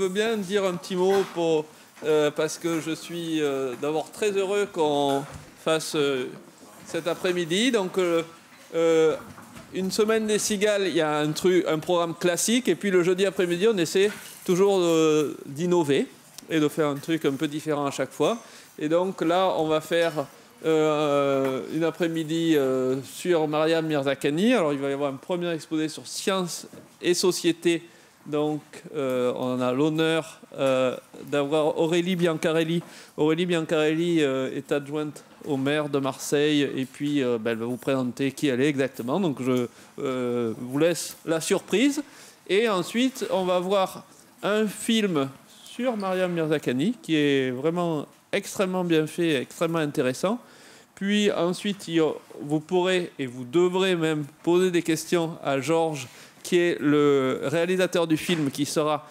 veux bien dire un petit mot parce que je suis d'abord très heureux qu'on fasse cet après-midi. Donc, une semaine des cigales, il y a un programme classique. Et puis le jeudi après-midi, on essaie toujours d'innover et de faire un truc un peu différent à chaque fois. Et donc là, on va faire une après-midi sur Mariam Mirzakhani. Alors, il va y avoir un premier exposé sur sciences et société. Donc, on a l'honneur d'avoir Aurélie Biancarelli. Aurélie Biancarelli est adjointe au maire de Marseille et puis elle va vous présenter qui elle est exactement. Donc, je vous laisse la surprise. Et ensuite, on va voir un film sur Mariam Mirzakhani qui est vraiment extrêmement bien fait, extrêmement intéressant. Puis ensuite, vous pourrez et vous devrez même poser des questions à Georges, qui est le réalisateur du film, qui sera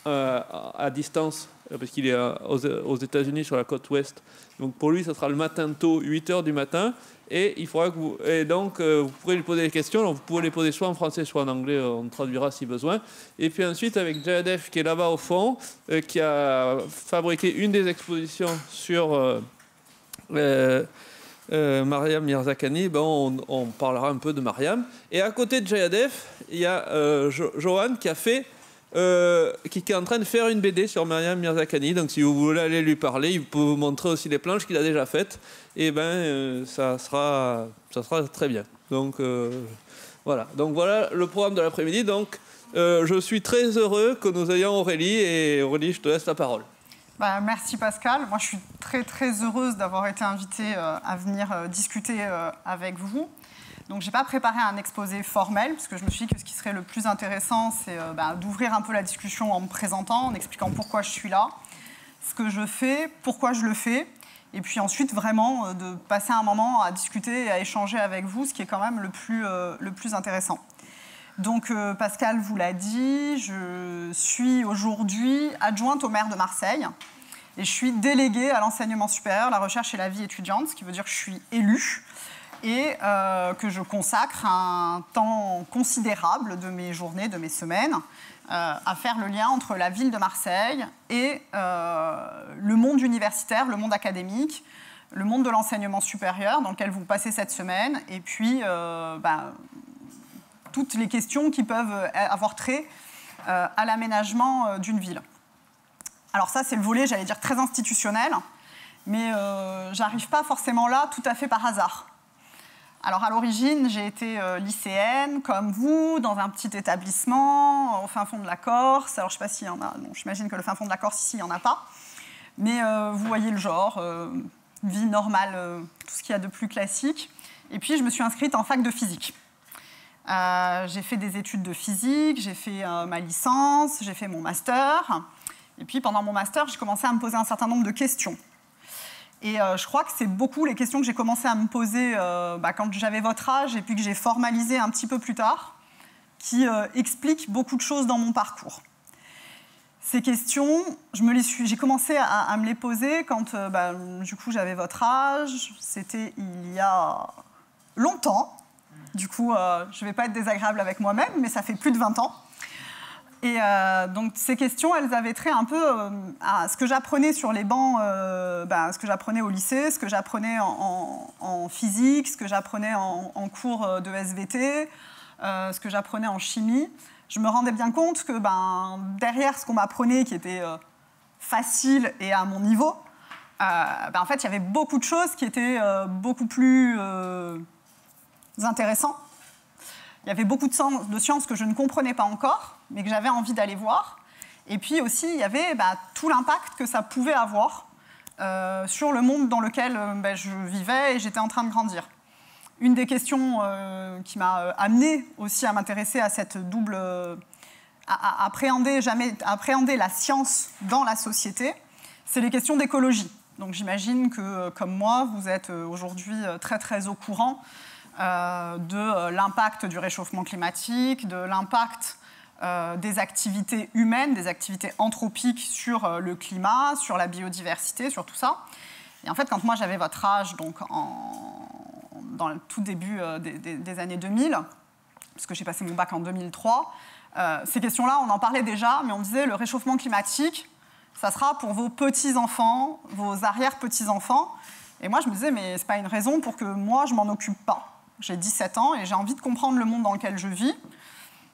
à distance, parce qu'il est aux États-Unis, sur la côte ouest. Donc pour lui, ça sera le matin tôt, 8h du matin. Et il faudra que vous pourrez lui poser des questions. Alors, vous pouvez les poser soit en français, soit en anglais. On traduira si besoin. Et puis ensuite, avec Jayadef, qui est là-bas au fond, qui a fabriqué une des expositions sur Mariam Mirzakhani, on parlera un peu de Mariam. Et à côté de Jayadef, il y a Johan qui est en train de faire une BD sur Mariam Mirzakhani. Donc si vous voulez aller lui parler, il peut vous montrer aussi les planches qu'il a déjà faites. Et ça sera très bien. Donc voilà. Donc voilà le programme de l'après-midi. Donc je suis très heureux que nous ayons Aurélie. Et Aurélie, je te laisse la parole. Merci Pascal. Moi, je suis très très heureuse d'avoir été invitée à venir discuter avec vous. Donc, j'ai pas préparé un exposé formel, parce que je me suis dit que ce qui serait le plus intéressant, c'est d'ouvrir un peu la discussion en me présentant, en expliquant pourquoi je suis là, ce que je fais, pourquoi je le fais, et puis ensuite vraiment de passer un moment à discuter et à échanger avec vous, ce qui est quand même le plus intéressant. Donc, Pascal vous l'a dit, je suis aujourd'hui adjointe au maire de Marseille et je suis déléguée à l'enseignement supérieur, la recherche et la vie étudiante, ce qui veut dire que je suis élue et que je consacre un temps considérable de mes journées, de mes semaines, à faire le lien entre la ville de Marseille et le monde universitaire, le monde académique, le monde de l'enseignement supérieur dans lequel vous passez cette semaine, et puis toutes les questions qui peuvent avoir trait à l'aménagement d'une ville. Alors ça, c'est le volet, j'allais dire, très institutionnel, mais j'arrive pas forcément là tout à fait par hasard. Alors à l'origine, j'ai été lycéenne, comme vous, dans un petit établissement, au fin fond de la Corse. Alors je ne sais pas s'il y en a, bon, j'imagine que le fin fond de la Corse, ici, il n'y en a pas. Mais vous voyez le genre, vie normale, tout ce qu'il y a de plus classique. Et puis je me suis inscrite en fac de physique. J'ai fait des études de physique, j'ai fait ma licence, j'ai fait mon master. Et puis pendant mon master, j'ai commencé à me poser un certain nombre de questions. Et je crois que c'est beaucoup les questions que j'ai commencé à me poser quand j'avais votre âge et puis que j'ai formalisé un petit peu plus tard, qui expliquent beaucoup de choses dans mon parcours. Ces questions, j'ai commencé à me les poser quand du coup j'avais votre âge, c'était il y a longtemps. Du coup, je ne vais pas être désagréable avec moi-même, mais ça fait plus de 20 ans. Et donc, ces questions, elles avaient trait un peu à ce que j'apprenais sur les bancs, ce que j'apprenais au lycée, ce que j'apprenais en physique, ce que j'apprenais en cours de SVT, ce que j'apprenais en chimie. Je me rendais bien compte que derrière ce qu'on m'apprenait, qui était facile et à mon niveau, en fait, il y avait beaucoup de choses qui étaient beaucoup plus intéressant. Il y avait beaucoup de sciences que je ne comprenais pas encore, mais que j'avais envie d'aller voir. Et puis aussi, il y avait tout l'impact que ça pouvait avoir sur le monde dans lequel je vivais et j'étais en train de grandir. Une des questions qui m'a amenée aussi à m'intéresser à cette double... à appréhender la science dans la société, c'est les questions d'écologie. Donc j'imagine que, comme moi, vous êtes aujourd'hui très très au courant de l'impact du réchauffement climatique, de l'impact des activités humaines, des activités anthropiques sur le climat, sur la biodiversité, sur tout ça. Et en fait, quand moi j'avais votre âge, donc dans le tout début des années 2000, puisque j'ai passé mon bac en 2003, Ces questions-là, on en parlait déjà, mais on disait le réchauffement climatique, ça sera pour vos petits-enfants, vos arrière-petits-enfants. Et moi, je me disais, mais ce n'est pas une raison pour que moi, je ne m'en occupe pas. J'ai 17 ans et j'ai envie de comprendre le monde dans lequel je vis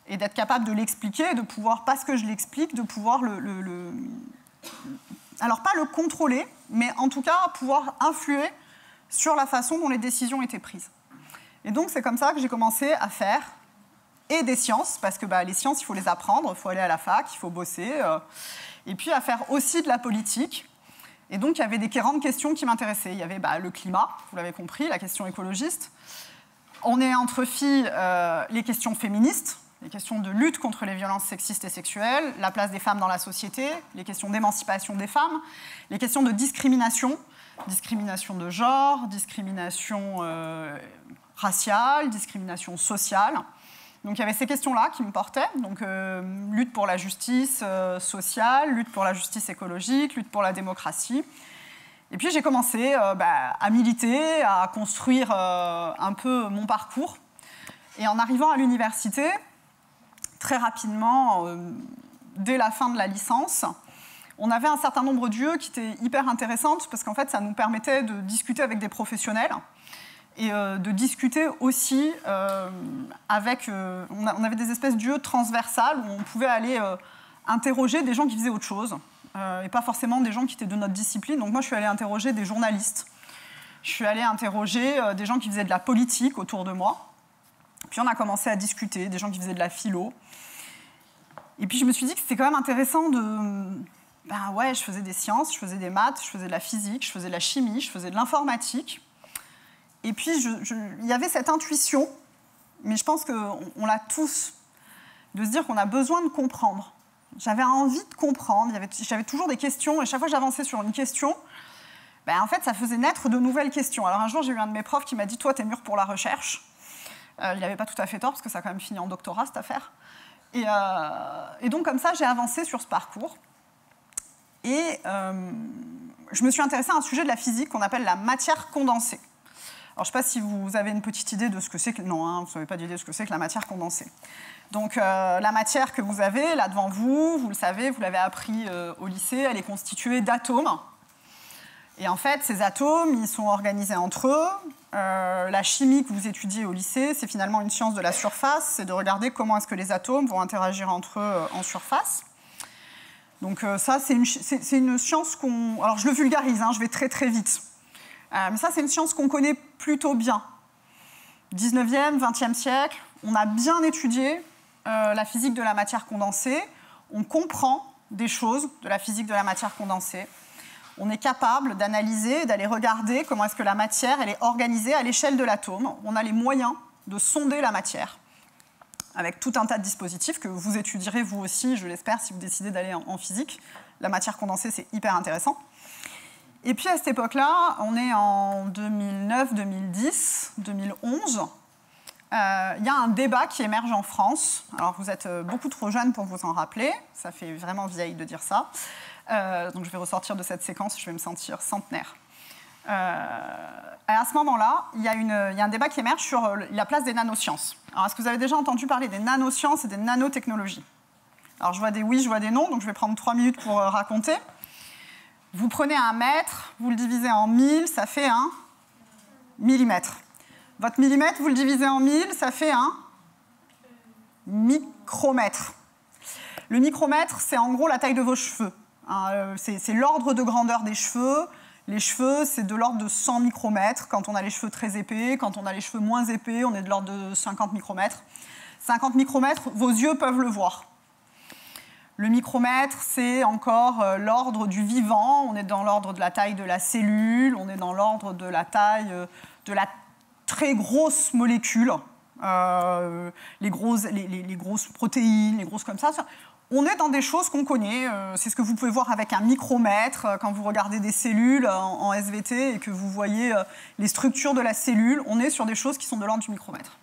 et d'être capable de l'expliquer, et de pouvoir, parce que je l'explique, de pouvoir alors pas le contrôler, mais en tout cas pouvoir influer sur la façon dont les décisions étaient prises. Et donc, c'est comme ça que j'ai commencé à faire et des sciences, parce que les sciences, il faut les apprendre, il faut aller à la fac, il faut bosser, et puis à faire aussi de la politique. Et donc, il y avait des grandes questions qui m'intéressaient. Il y avait le climat, vous l'avez compris, la question écologiste. On est entre filles, les questions féministes, les questions de lutte contre les violences sexistes et sexuelles, la place des femmes dans la société, les questions d'émancipation des femmes, les questions de discrimination, discrimination de genre, discrimination raciale, discrimination sociale. Donc il y avait ces questions-là qui me portaient, donc lutte pour la justice sociale, lutte pour la justice écologique, lutte pour la démocratie. Et puis j'ai commencé à militer, à construire un peu mon parcours. Et en arrivant à l'université, très rapidement, dès la fin de la licence, on avait un certain nombre d'UE qui étaient hyper intéressantes parce qu'en fait ça nous permettait de discuter avec des professionnels et de discuter aussi avec... on avait des espèces d'UE transversales où on pouvait aller interroger des gens qui faisaient autre chose et pas forcément des gens qui étaient de notre discipline. Donc moi, je suis allée interroger des journalistes. Je suis allée interroger des gens qui faisaient de la politique autour de moi. Puis on a commencé à discuter, des gens qui faisaient de la philo. Et puis je me suis dit que c'était quand même intéressant de... ouais, je faisais des sciences, je faisais des maths, je faisais de la physique, je faisais de la chimie, je faisais de l'informatique. Et puis, il y avait cette intuition, mais je pense qu'on l'a tous, de se dire qu'on a besoin de comprendre. J'avais envie de comprendre, j'avais toujours des questions, et chaque fois que j'avançais sur une question, en fait, ça faisait naître de nouvelles questions. Alors un jour, j'ai eu un de mes profs qui m'a dit « Toi, t'es mûr pour la recherche ». Il n'avait pas tout à fait tort, parce que ça a quand même fini en doctorat, cette affaire. Et donc, comme ça, j'ai avancé sur ce parcours. Et je me suis intéressée à un sujet de la physique qu'on appelle la matière condensée. Alors, je ne sais pas si vous avez une petite idée de ce que c'est que... Non, vous n'avez pas d'idée de ce que c'est que la matière condensée. Donc, la matière que vous avez là devant vous, vous le savez, vous l'avez appris au lycée, elle est constituée d'atomes. Et en fait, ces atomes, ils sont organisés entre eux. La chimie que vous étudiez au lycée, c'est finalement une science de la surface, c'est de regarder comment est-ce que les atomes vont interagir entre eux en surface. Donc ça, c'est une science qu'on... Alors, je le vulgarise, je vais très très vite. Mais ça, c'est une science qu'on connaît plutôt bien. 19e, 20e siècle, on a bien étudié la physique de la matière condensée. On comprend des choses de la physique de la matière condensée. On est capable d'analyser, d'aller regarder comment est-ce que la matière elle est organisée à l'échelle de l'atome. On a les moyens de sonder la matière avec tout un tas de dispositifs que vous étudierez vous aussi, je l'espère, si vous décidez d'aller en physique. La matière condensée, c'est hyper intéressant. Et puis à cette époque-là, on est en 2009, 2010, 2011. Il y a un débat qui émerge en France. Alors vous êtes beaucoup trop jeune pour vous en rappeler, ça fait vraiment vieille de dire ça. Donc je vais ressortir de cette séquence, je vais me sentir centenaire. À ce moment-là, il y a un débat qui émerge sur la place des nanosciences. Alors est-ce que vous avez déjà entendu parler des nanosciences et des nanotechnologies? Alors je vois des oui, je vois des non, donc je vais prendre 3 minutes pour raconter. Vous prenez un mètre, vous le divisez en 1000, ça fait un millimètre. Votre millimètre, vous le divisez en 1000, ça fait un micromètre. Le micromètre, c'est en gros la taille de vos cheveux. C'est l'ordre de grandeur des cheveux. Les cheveux, c'est de l'ordre de 100 micromètres. Quand on a les cheveux très épais, quand on a les cheveux moins épais, on est de l'ordre de 50 micromètres. 50 micromètres, vos yeux peuvent le voir. Le micromètre, c'est encore l'ordre du vivant. On est dans l'ordre de la taille de la cellule, on est dans l'ordre de la taille de la très grosse molécule, les grosses protéines, les grosses comme ça. On est dans des choses qu'on connaît. C'est ce que vous pouvez voir avec un micromètre quand vous regardez des cellules en SVT et que vous voyez les structures de la cellule. On est sur des choses qui sont de l'ordre du micromètre.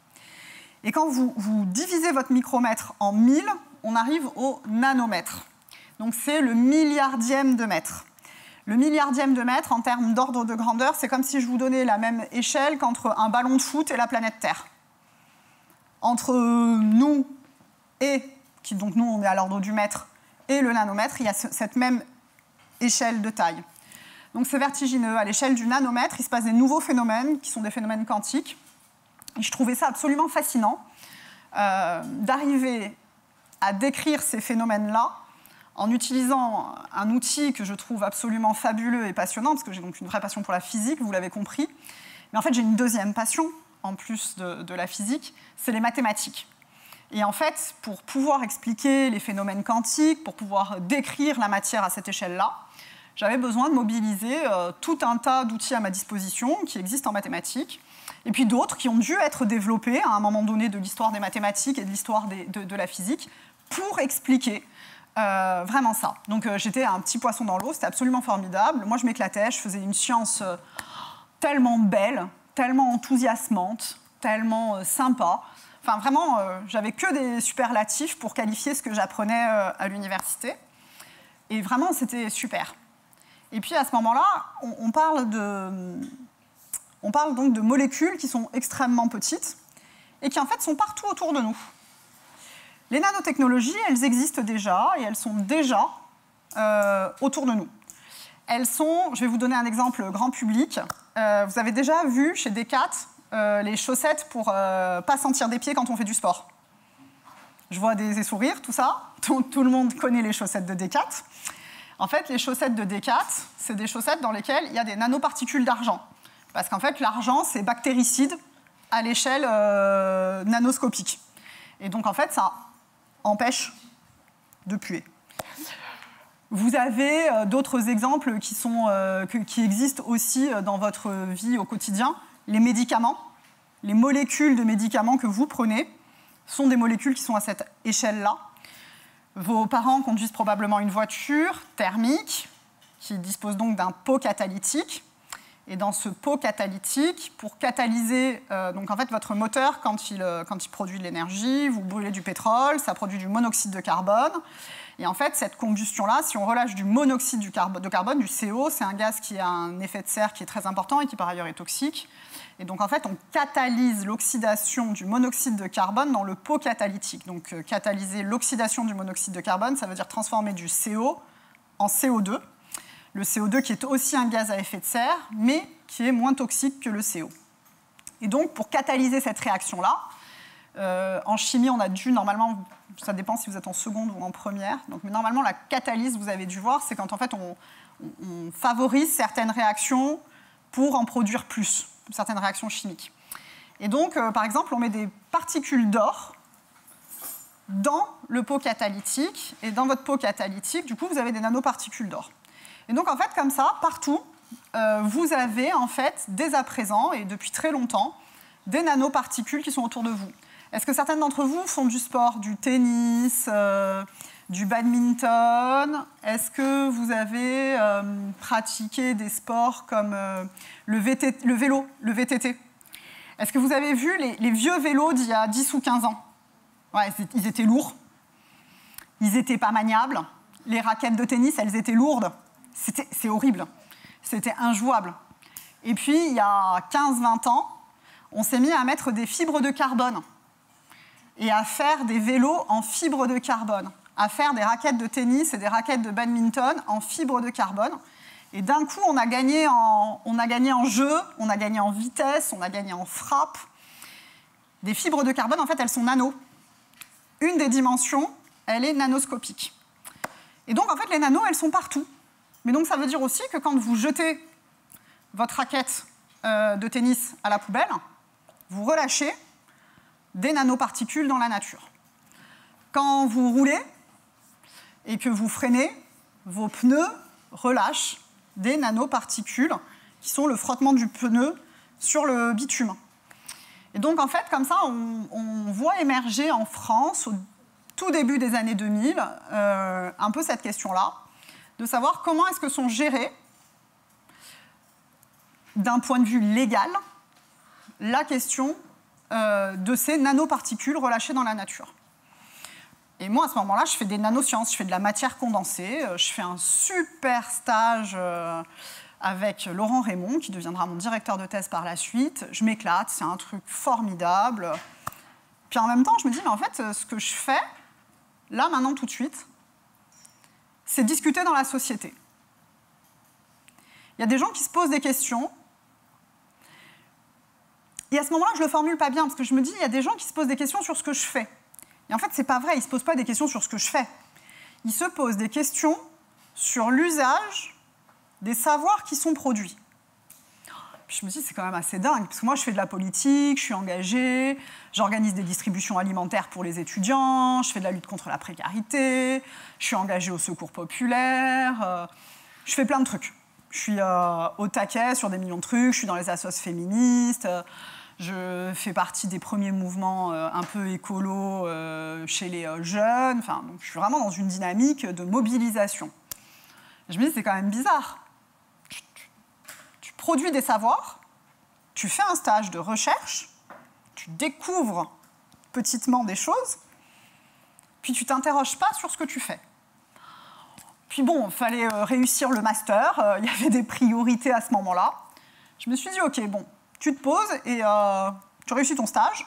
Et quand vous divisez votre micromètre en 1000, on arrive au nanomètre. Donc c'est le milliardième de mètre. Le milliardième de mètre, en termes d'ordre de grandeur, c'est comme si je vous donnais la même échelle qu'entre un ballon de foot et la planète Terre. Entre nous et donc nous, on est à l'ordre du mètre, et le nanomètre, il y a cette même échelle de taille. Donc c'est vertigineux. À l'échelle du nanomètre, il se passe des nouveaux phénomènes, qui sont des phénomènes quantiques. Et je trouvais ça absolument fascinant, d'arriver à décrire ces phénomènes-là en utilisant un outil que je trouve absolument fabuleux et passionnant, parce que j'ai donc une vraie passion pour la physique, vous l'avez compris. Mais en fait, j'ai une deuxième passion, en plus de la physique, c'est les mathématiques. Et en fait, pour pouvoir expliquer les phénomènes quantiques, pour pouvoir décrire la matière à cette échelle-là, j'avais besoin de mobiliser tout un tas d'outils à ma disposition qui existent en mathématiques, et puis d'autres qui ont dû être développés à un moment donné de l'histoire des mathématiques et de l'histoire de la physique pour expliquer vraiment ça. Donc j'étais un petit poisson dans l'eau, c'était absolument formidable. Moi, je m'éclatais, je faisais une science tellement belle, tellement enthousiasmante, tellement sympa. Enfin, vraiment, j'avais que des superlatifs pour qualifier ce que j'apprenais à l'université. Et vraiment, c'était super. Et puis, à ce moment-là, on parle donc de molécules qui sont extrêmement petites et qui, en fait, sont partout autour de nous. Les nanotechnologies, elles existent déjà et elles sont déjà autour de nous. Elles sont, je vais vous donner un exemple grand public. Vous avez déjà vu chez Decat les chaussettes pour pas sentir des pieds quand on fait du sport. Je vois des sourires, tout ça. Tout le monde connaît les chaussettes de Decat. En fait, les chaussettes de Decat, c'est des chaussettes dans lesquelles il y a des nanoparticules d'argent. Parce qu'en fait, l'argent, c'est bactéricide à l'échelle nanoscopique. Et donc, en fait, ça empêche de puer. Vous avez d'autres exemples qui existent aussi dans votre vie au quotidien. Les médicaments, les molécules de médicaments que vous prenez sont des molécules qui sont à cette échelle-là. Vos parents conduisent probablement une voiture thermique qui dispose donc d'un pot catalytique. Et dans ce pot catalytique, pour catalyser donc en fait, votre moteur, quand il produit de l'énergie, vous brûlez du pétrole, ça produit du monoxyde de carbone. Et en fait, cette combustion-là, si on relâche du monoxyde de carbone, du CO, c'est un gaz qui a un effet de serre qui est très important et qui par ailleurs est toxique. Et donc en fait, on catalyse l'oxydation du monoxyde de carbone dans le pot catalytique. Donc catalyser l'oxydation du monoxyde de carbone, ça veut dire transformer du CO en CO2. Le CO2 qui est aussi un gaz à effet de serre, mais qui est moins toxique que le CO. Et donc, pour catalyser cette réaction-là, en chimie, on a dû, normalement, ça dépend si vous êtes en seconde ou en première, donc, mais normalement, la catalyse, vous avez dû voir, c'est quand en fait, on favorise certaines réactions pour en produire plus, certaines réactions chimiques. Et donc, par exemple, on met des particules d'or dans le pot catalytique, et dans votre pot catalytique, du coup, vous avez des nanoparticules d'or. Et donc, en fait, comme ça, partout, vous avez, en fait, dès à présent, et depuis très longtemps, des nanoparticules qui sont autour de vous. Est-ce que certaines d'entre vous font du sport, du tennis, du badminton? Est-ce que vous avez pratiqué des sports comme le vélo, le VTT? Est-ce que vous avez vu les vieux vélos d'il y a 10 ou 15 ans? Ouais, ils étaient lourds, ils n'étaient pas maniables, les raquettes de tennis, elles étaient lourdes. C'est horrible, c'était injouable. Et puis, il y a 15-20 ans, on s'est mis à mettre des fibres de carbone et à faire des vélos en fibres de carbone, à faire des raquettes de tennis et des raquettes de badminton en fibres de carbone. Et d'un coup, on a gagné en jeu, on a gagné en vitesse, on a gagné en frappe. Des fibres de carbone, en fait, elles sont nano. Une des dimensions, elle est nanoscopique. Et donc, en fait, les nanos, elles sont partout. Mais donc, ça veut dire aussi que quand vous jetez votre raquette de tennis à la poubelle, vous relâchez des nanoparticules dans la nature. Quand vous roulez et que vous freinez, vos pneus relâchent des nanoparticules qui sont le frottement du pneu sur le bitume. Et donc, en fait, comme ça, on voit émerger en France, au tout début des années 2000, un peu cette question-là, de savoir comment est-ce que sont gérées, d'un point de vue légal, la question de ces nanoparticules relâchées dans la nature. Et moi, à ce moment-là, je fais des nanosciences, je fais de la matière condensée, je fais un super stage avec Laurent Raymond, qui deviendra mon directeur de thèse par la suite. Je m'éclate, c'est un truc formidable. Puis en même temps, je me dis, mais en fait, ce que je fais, là, maintenant, tout de suite, c'est discuter dans la société. Il y a des gens qui se posent des questions. Et à ce moment-là, je ne le formule pas bien, parce que je me dis, il y a des gens qui se posent des questions sur ce que je fais. Et en fait, ce n'est pas vrai, ils ne se posent pas des questions sur ce que je fais. Ils se posent des questions sur l'usage des savoirs qui sont produits. Puis je me dis, c'est quand même assez dingue, parce que moi, je fais de la politique, je suis engagée, j'organise des distributions alimentaires pour les étudiants, je fais de la lutte contre la précarité, je suis engagée au secours populaire, je fais plein de trucs. Je suis au taquet sur des millions de trucs, je suis dans les assos féministes, je fais partie des premiers mouvements un peu écolos chez les jeunes. Enfin, donc je suis vraiment dans une dynamique de mobilisation. Je me dis, c'est quand même bizarre. Tu produis des savoirs, tu fais un stage de recherche, tu découvres petitement des choses, puis tu ne t'interroges pas sur ce que tu fais. Puis bon, il fallait réussir le master, il y avait des priorités à ce moment-là. Je me suis dit, OK, bon, tu te poses et tu réussis ton stage,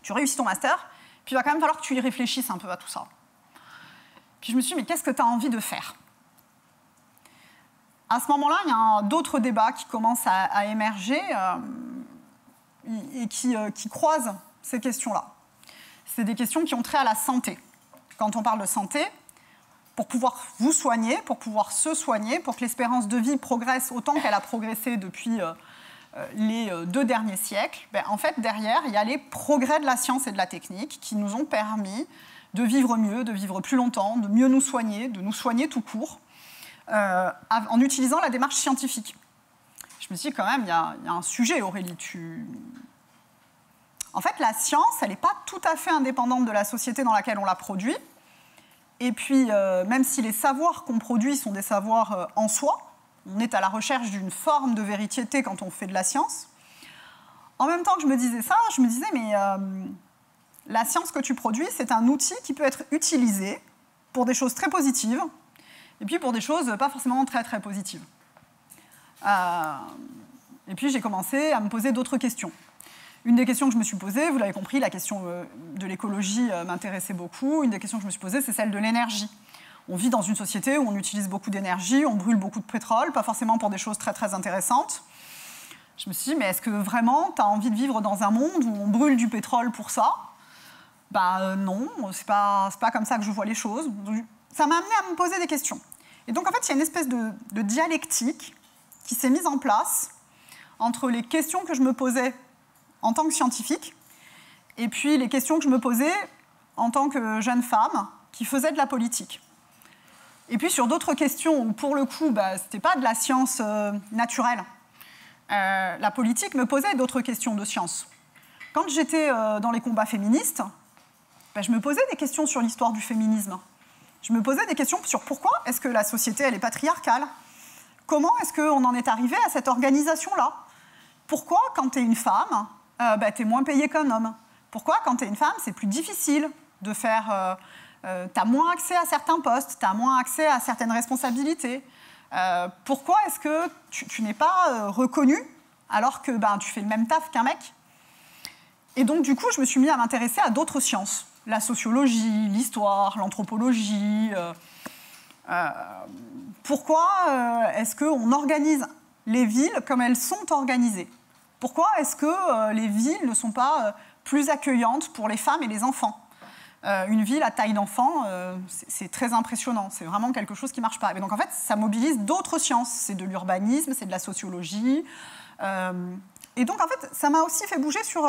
tu réussis ton master, puis il va quand même falloir que tu y réfléchisses un peu à tout ça. Puis je me suis dit, mais qu'est-ce que tu as envie de faire? À ce moment-là, il y a d'autres débats qui commencent à émerger et qui croisent ces questions-là. C'est des questions qui ont trait à la santé. Quand on parle de santé, pour pouvoir vous soigner, pour pouvoir se soigner, pour que l'espérance de vie progresse autant qu'elle a progressé depuis les 2 derniers siècles, ben, en fait, derrière, il y a les progrès de la science et de la technique qui nous ont permis de vivre mieux, de vivre plus longtemps, de mieux nous soigner, de nous soigner tout court, en utilisant la démarche scientifique. Je me suis dit, quand même, il y a un sujet, Aurélie. En fait, la science, elle n'est pas tout à fait indépendante de la société dans laquelle on la produit. Et puis, même si les savoirs qu'on produit sont des savoirs en soi, on est à la recherche d'une forme de vérité quand on fait de la science. En même temps que je me disais ça, je me disais, mais la science que tu produis, c'est un outil qui peut être utilisé pour des choses très positives, et puis pour des choses pas forcément très, très positives. Et puis, j'ai commencé à me poser d'autres questions. Une des questions que je me suis posée, vous l'avez compris, la question de l'écologie m'intéressait beaucoup. Une des questions que je me suis posée, c'est celle de l'énergie. On vit dans une société où on utilise beaucoup d'énergie, on brûle beaucoup de pétrole, pas forcément pour des choses très, très intéressantes. Je me suis dit, mais est-ce que vraiment tu as envie de vivre dans un monde où on brûle du pétrole pour ça? Non, c'est pas comme ça que je vois les choses. Donc, ça m'a amené à me poser des questions. Et donc, en fait, il y a une espèce de dialectique qui s'est mise en place entre les questions que je me posais en tant que scientifique et puis les questions que je me posais en tant que jeune femme qui faisait de la politique. Et puis sur d'autres questions où, pour le coup, ce n'était pas de la science naturelle. La politique me posait d'autres questions de science. Quand j'étais dans les combats féministes, je me posais des questions sur l'histoire du féminisme. Je me posais des questions sur pourquoi est-ce que la société elle est patriarcale. Comment est-ce qu'on en est arrivé à cette organisation-là? Pourquoi, quand tu es une femme, tu es moins payée qu'un homme? Pourquoi, quand tu es une femme, c'est plus difficile de faire... tu as moins accès à certains postes, tu as moins accès à certaines responsabilités. Pourquoi est-ce que tu n'es pas reconnue alors que tu fais le même taf qu'un mec? Et donc, du coup, je me suis mis à m'intéresser à d'autres sciences. La sociologie, l'histoire, l'anthropologie. Pourquoi est-ce qu'on organise les villes comme elles sont organisées? Pourquoi est-ce que les villes ne sont pas plus accueillantes pour les femmes et les enfants? Une ville à taille d'enfant, c'est très impressionnant. C'est vraiment quelque chose qui ne marche pas. Et donc, en fait, ça mobilise d'autres sciences. C'est de l'urbanisme, c'est de la sociologie. Et donc, en fait, ça m'a aussi fait bouger sur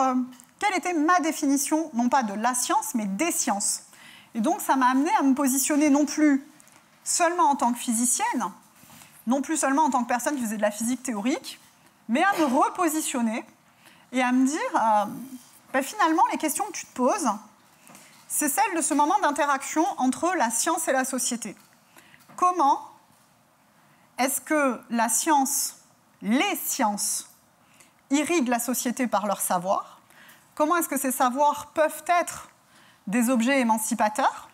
quelle était ma définition, non pas de la science, mais des sciences. Et donc, ça m'a amené à me positionner non plus seulement en tant que physicienne, non plus seulement en tant que personne qui faisait de la physique théorique, mais à me repositionner et à me dire, finalement, les questions que tu te poses, c'est celle de ce moment d'interaction entre la science et la société. Comment est-ce que la science, les sciences, irriguent la société par leur savoir? Comment est-ce que ces savoirs peuvent être des objets émancipateurs?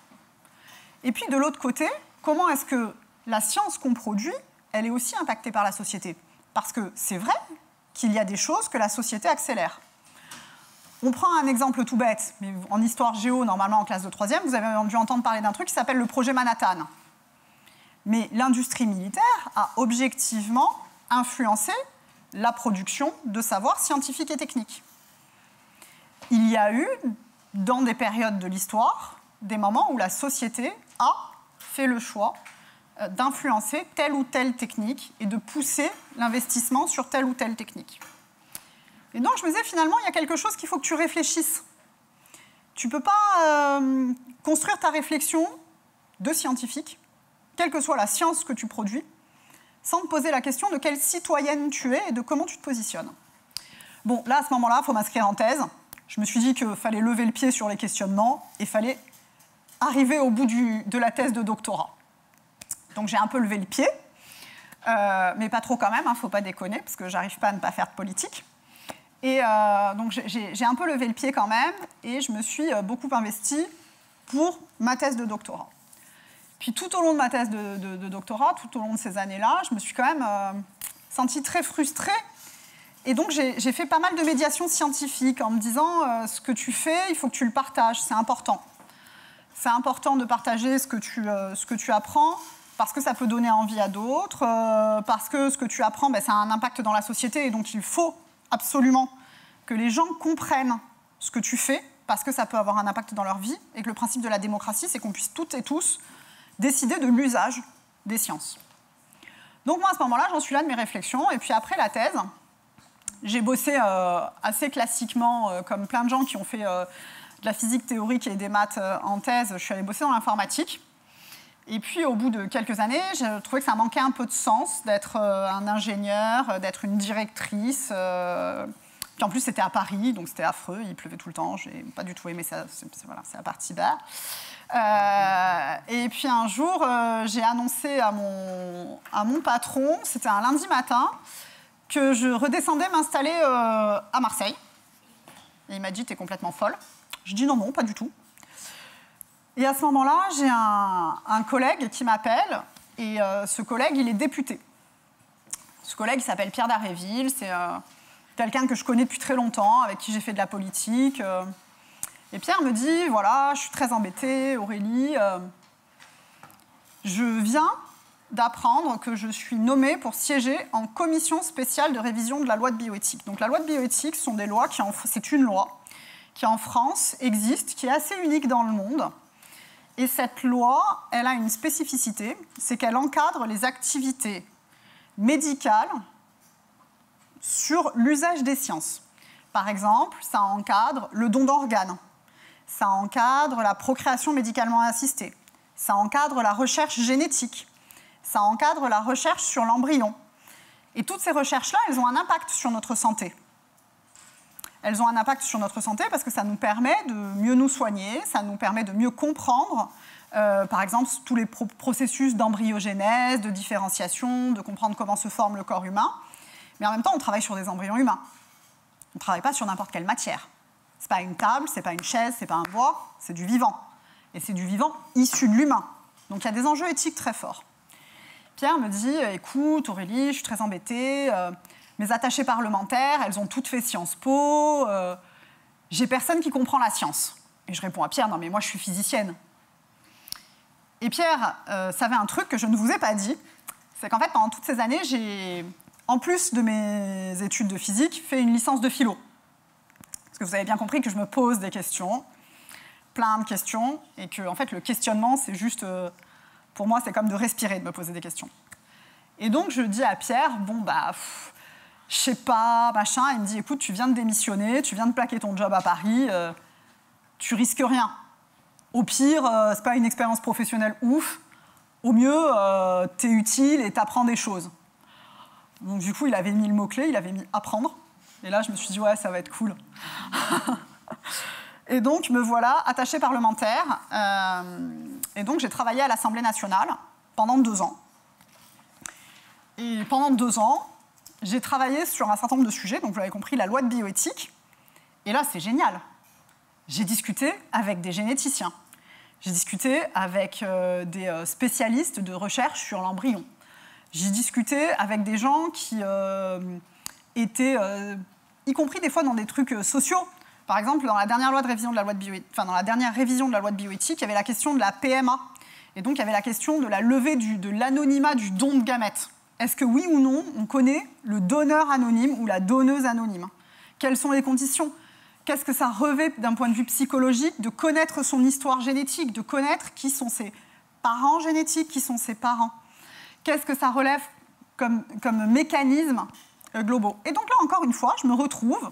Et puis, de l'autre côté, comment est-ce que la science qu'on produit, elle est aussi impactée par la société? Parce que c'est vrai qu'il y a des choses que la société accélère. On prend un exemple tout bête, mais en histoire géo, normalement en classe de 3e, vous avez dû entendre parler d'un truc qui s'appelle le projet Manhattan. Mais l'industrie militaire a objectivement influencé la production de savoirs scientifiques et techniques. Il y a eu, dans des périodes de l'histoire, des moments où la société a fait le choix d'influencer telle ou telle technique et de pousser l'investissement sur telle ou telle technique. Et donc je me disais, finalement, il y a quelque chose qu'il faut que tu réfléchisses. Tu ne peux pas construire ta réflexion de scientifique, quelle que soit la science que tu produis, sans te poser la question de quelle citoyenne tu es et de comment tu te positionnes. Bon, là, à ce moment-là, il faut m'inscrire en thèse. Je me suis dit qu'il fallait lever le pied sur les questionnements et il fallait arriver au bout de la thèse de doctorat. Donc j'ai un peu levé le pied, mais pas trop quand même, il ne faut pas déconner, parce que je n'arrive pas à ne pas faire de politique. Et donc j'ai un peu levé le pied quand même, et je me suis beaucoup investie pour ma thèse de doctorat. Puis tout au long de ma thèse de doctorat, tout au long de ces années-là, je me suis quand même sentie très frustrée. Et donc j'ai fait pas mal de médiation scientifique en me disant ce que tu fais, il faut que tu le partages, c'est important. C'est important de partager ce que tu apprends, parce que ça peut donner envie à d'autres, parce que ce que tu apprends, ça a un impact dans la société, et donc il faut absolument que les gens comprennent ce que tu fais, parce que ça peut avoir un impact dans leur vie, et que le principe de la démocratie, c'est qu'on puisse toutes et tous décider de l'usage des sciences. Donc moi, à ce moment-là, j'en suis là de mes réflexions, et puis après la thèse, j'ai bossé assez classiquement, comme plein de gens qui ont fait de la physique théorique et des maths en thèse, je suis allée bosser dans l'informatique. Et puis, au bout de quelques années, j'ai trouvé que ça manquait un peu de sens d'être un ingénieur, d'être une directrice. Puis en plus, c'était à Paris, donc c'était affreux, il pleuvait tout le temps. Je n'ai pas du tout aimé ça, voilà, c'est la partie bas. Et puis un jour, j'ai annoncé à mon patron, c'était un lundi matin, que je redescendais m'installer à Marseille. Et il m'a dit, t'es complètement folle. Je dis non, pas du tout. Et à ce moment-là, j'ai un collègue qui m'appelle, et ce collègue, il est député. Ce collègue, il s'appelle Pierre Daréville, c'est quelqu'un que je connais depuis très longtemps, avec qui j'ai fait de la politique. Et Pierre me dit, voilà, je suis très embêtée, Aurélie, je viens d'apprendre que je suis nommée pour siéger en commission spéciale de révision de la loi de bioéthique. Donc la loi de bioéthique, c'est une loi qui en France existe, qui est assez unique dans le monde. Et cette loi, elle a une spécificité, c'est qu'elle encadre les activités médicales sur l'usage des sciences. Par exemple, ça encadre le don d'organes, ça encadre la procréation médicalement assistée, ça encadre la recherche génétique, ça encadre la recherche sur l'embryon. Et toutes ces recherches-là, elles ont un impact sur notre santé. Elles ont un impact sur notre santé parce que ça nous permet de mieux nous soigner, ça nous permet de mieux comprendre, par exemple, tous les processus d'embryogénèse, de différenciation, de comprendre comment se forme le corps humain. Mais en même temps, on travaille sur des embryons humains. On ne travaille pas sur n'importe quelle matière. Ce n'est pas une table, ce n'est pas une chaise, ce n'est pas un bois, c'est du vivant. Et c'est du vivant issu de l'humain. Donc il y a des enjeux éthiques très forts. Pierre me dit, écoute Aurélie, je suis très embêtée, mes attachées parlementaires, elles ont toutes fait Sciences Po, j'ai personne qui comprend la science. Et je réponds à Pierre, non mais moi je suis physicienne. Et Pierre savait un truc que je ne vous ai pas dit, c'est qu'en fait pendant toutes ces années, j'ai, en plus de mes études de physique, fait une licence de philo. Parce que vous avez bien compris que je me pose des questions, plein de questions, et que en fait le questionnement c'est juste... pour moi, c'est comme de respirer, de me poser des questions. Et donc, je dis à Pierre, bon, je sais pas, machin. Il me dit, écoute, tu viens de démissionner, tu viens de plaquer ton job à Paris, tu risques rien. Au pire, c'est pas une expérience professionnelle ouf. Au mieux, t'es utile et t'apprends des choses. Donc, du coup, il avait mis le mot-clé, il avait mis apprendre. Et là, je me suis dit, ouais, ça va être cool. Et donc, me voilà attachée parlementaire. Et donc, j'ai travaillé à l'Assemblée nationale pendant 2 ans. Et pendant 2 ans, j'ai travaillé sur un certain nombre de sujets. Donc, vous l'avez compris, la loi de bioéthique. Et là, c'est génial. J'ai discuté avec des généticiens. J'ai discuté avec des spécialistes de recherche sur l'embryon. J'ai discuté avec des gens qui étaient, y compris des fois dans des trucs sociaux, Par exemple, dans la dernière révision de la loi de bioéthique, il y avait la question de la PMA. Et donc, il y avait la question de la levée de l'anonymat du don de gamètes. Est-ce que oui ou non, on connaît le donneur anonyme ou la donneuse anonyme? Quelles sont les conditions? Qu'est-ce que ça revêt d'un point de vue psychologique de connaître son histoire génétique, de connaître qui sont ses parents génétiques, qui sont ses parents? Qu'est-ce que ça relève comme mécanismes globaux? Et donc là, encore une fois, je me retrouve,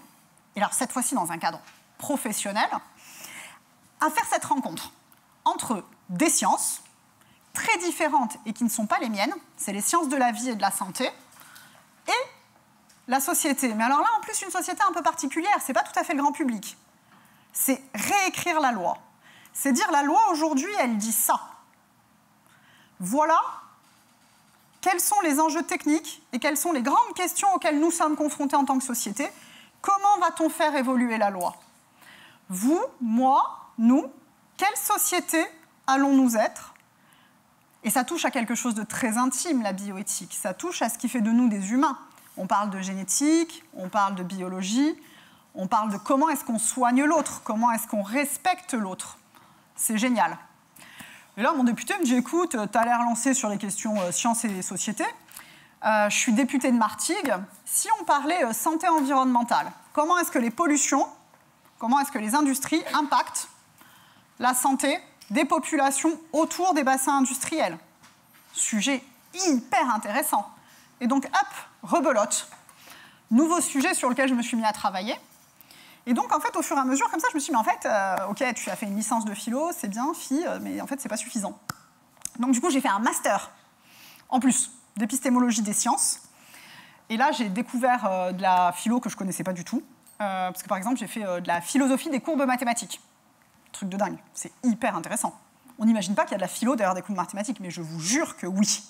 et alors cette fois-ci dans un cadre professionnel, à faire cette rencontre entre des sciences très différentes et qui ne sont pas les miennes, c'est les sciences de la vie et de la santé, et la société. Mais alors là, en plus, une société un peu particulière, c'est pas tout à fait le grand public. C'est réécrire la loi. C'est dire la loi aujourd'hui, elle dit ça. Voilà quels sont les enjeux techniques et quelles sont les grandes questions auxquelles nous sommes confrontés en tant que société. Comment va-t-on faire évoluer la loi? Vous, moi, nous, quelle société allons-nous être? Et ça touche à quelque chose de très intime, la bioéthique. Ça touche à ce qui fait de nous des humains. On parle de génétique, on parle de biologie, on parle de comment est-ce qu'on soigne l'autre, comment est-ce qu'on respecte l'autre. C'est génial. Et là, mon député me dit, écoute, tu as l'air lancé sur les questions sciences et société. Je suis député de Martigues. Si on parlait santé environnementale, comment est-ce que les pollutions, comment est-ce que les industries impactent la santé des populations autour des bassins industriels? Sujet hyper intéressant. Et donc, hop, rebelote. Nouveau sujet sur lequel je me suis mis à travailler. Et donc, en fait, au fur et à mesure, comme ça, je me suis dit, mais en fait, OK, tu as fait une licence de philo, c'est bien, fille, mais en fait, c'est pas suffisant. Donc, du coup, j'ai fait un master, en plus, d'épistémologie des sciences. Et là, j'ai découvert de la philo que je connaissais pas du tout. Parce que, par exemple, j'ai fait de la philosophie des courbes mathématiques. Truc de dingue, c'est hyper intéressant. On n'imagine pas qu'il y a de la philo derrière des courbes mathématiques, mais je vous jure que oui.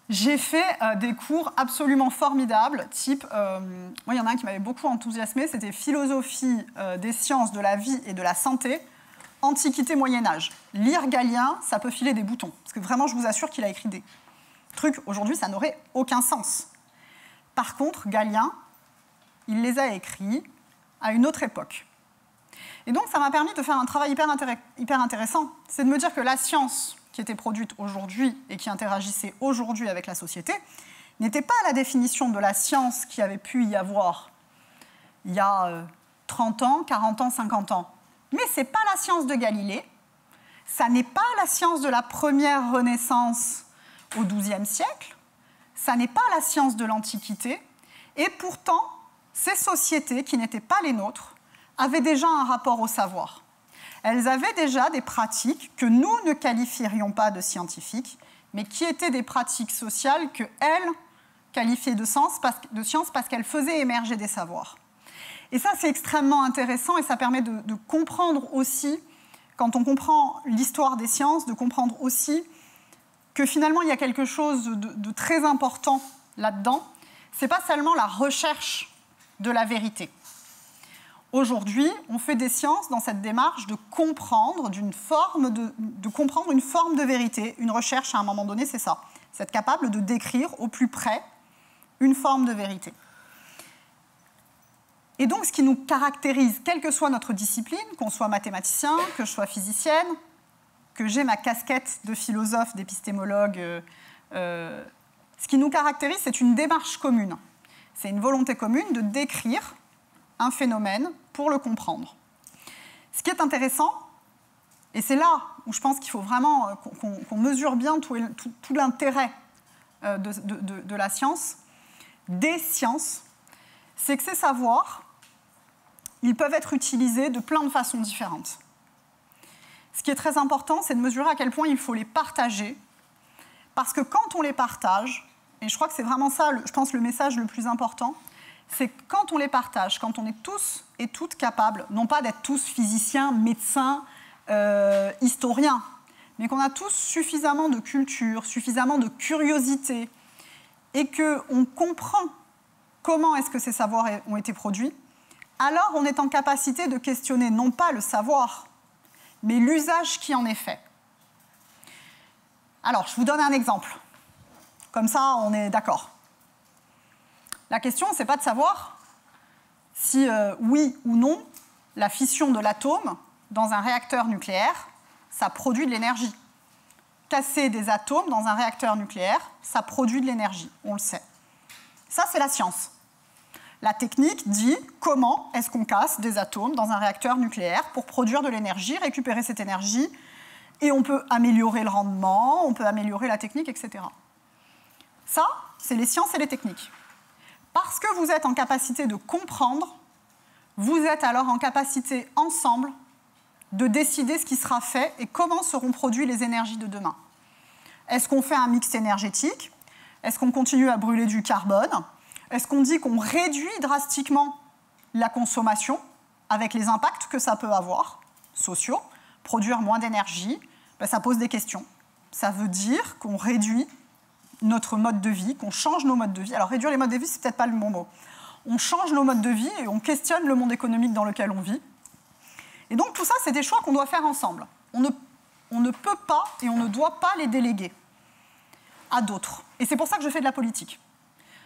J'ai fait des cours absolument formidables, type, moi il y en a un qui m'avait beaucoup enthousiasmé, c'était philosophie des sciences, de la vie et de la santé, Antiquité Moyen-Âge. Lire Galien, ça peut filer des boutons, parce que vraiment je vous assure qu'il a écrit des trucs, aujourd'hui ça n'aurait aucun sens. Par contre, Galien, il les a écrits à une autre époque. Et donc ça m'a permis de faire un travail hyper intéressant, c'est de me dire que la science qui était produite aujourd'hui et qui interagissait aujourd'hui avec la société, n'était pas la définition de la science qui avait pu y avoir il y a 30 ans, 40 ans, 50 ans. Mais ce n'est pas la science de Galilée, ça n'est pas la science de la première Renaissance au XIIe siècle, ça n'est pas la science de l'Antiquité, et pourtant, ces sociétés qui n'étaient pas les nôtres avaient déjà un rapport au savoir. Elles avaient déjà des pratiques que nous ne qualifierions pas de scientifiques, mais qui étaient des pratiques sociales qu'elles qualifiaient de science parce qu'elles faisaient émerger des savoirs. Et ça, c'est extrêmement intéressant et ça permet de comprendre aussi, quand on comprend l'histoire des sciences, de comprendre aussi que finalement, il y a quelque chose de très important là-dedans. Ce n'est pas seulement la recherche de la vérité. Aujourd'hui, on fait des sciences dans cette démarche de comprendre comprendre une forme de vérité. Une recherche, à un moment donné, c'est ça. C'est être capable de décrire au plus près une forme de vérité. Et donc, ce qui nous caractérise, quelle que soit notre discipline, qu'on soit mathématicien, que je sois physicienne, que j'ai ma casquette de philosophe, d'épistémologue, ce qui nous caractérise, c'est une démarche commune. C'est une volonté commune de décrire un phénomène pour le comprendre. Ce qui est intéressant, et c'est là où je pense qu'il faut vraiment qu'on mesure bien tout l'intérêt de la science, des sciences, c'est que ces savoirs, ils peuvent être utilisés de plein de façons différentes. Ce qui est très important, c'est de mesurer à quel point il faut les partager, parce que quand on les partage, et je crois que c'est vraiment ça, je pense, le message le plus important, c'est que quand on les partage, quand on est tous et toutes capables, non pas d'être tous physiciens, médecins, historiens, mais qu'on a tous suffisamment de culture, suffisamment de curiosité, et qu'on comprend comment est-ce que ces savoirs ont été produits, alors on est en capacité de questionner non pas le savoir, mais l'usage qui en est fait. Alors, je vous donne un exemple. Comme ça, on est d'accord. La question, ce n'est pas de savoir si oui ou non, la fission de l'atome dans un réacteur nucléaire, ça produit de l'énergie. Casser des atomes dans un réacteur nucléaire, ça produit de l'énergie, on le sait. Ça, c'est la science. La technique dit comment est-ce qu'on casse des atomes dans un réacteur nucléaire pour produire de l'énergie, récupérer cette énergie, et on peut améliorer le rendement, on peut améliorer la technique, etc. Ça, c'est les sciences et les techniques. Parce que vous êtes en capacité de comprendre, vous êtes alors en capacité ensemble de décider ce qui sera fait et comment seront produites les énergies de demain. Est-ce qu'on fait un mix énergétique? Est-ce qu'on continue à brûler du carbone? Est-ce qu'on dit qu'on réduit drastiquement la consommation avec les impacts que ça peut avoir, sociaux? Produire moins d'énergie, ben ça pose des questions. Ça veut dire qu'on réduit notre mode de vie, qu'on change nos modes de vie. Alors réduire les modes de vie, c'est peut-être pas le bon mot. On change nos modes de vie et on questionne le monde économique dans lequel on vit. Et donc tout ça, c'est des choix qu'on doit faire ensemble. On ne peut pas et on ne doit pas les déléguer à d'autres. Et c'est pour ça que je fais de la politique.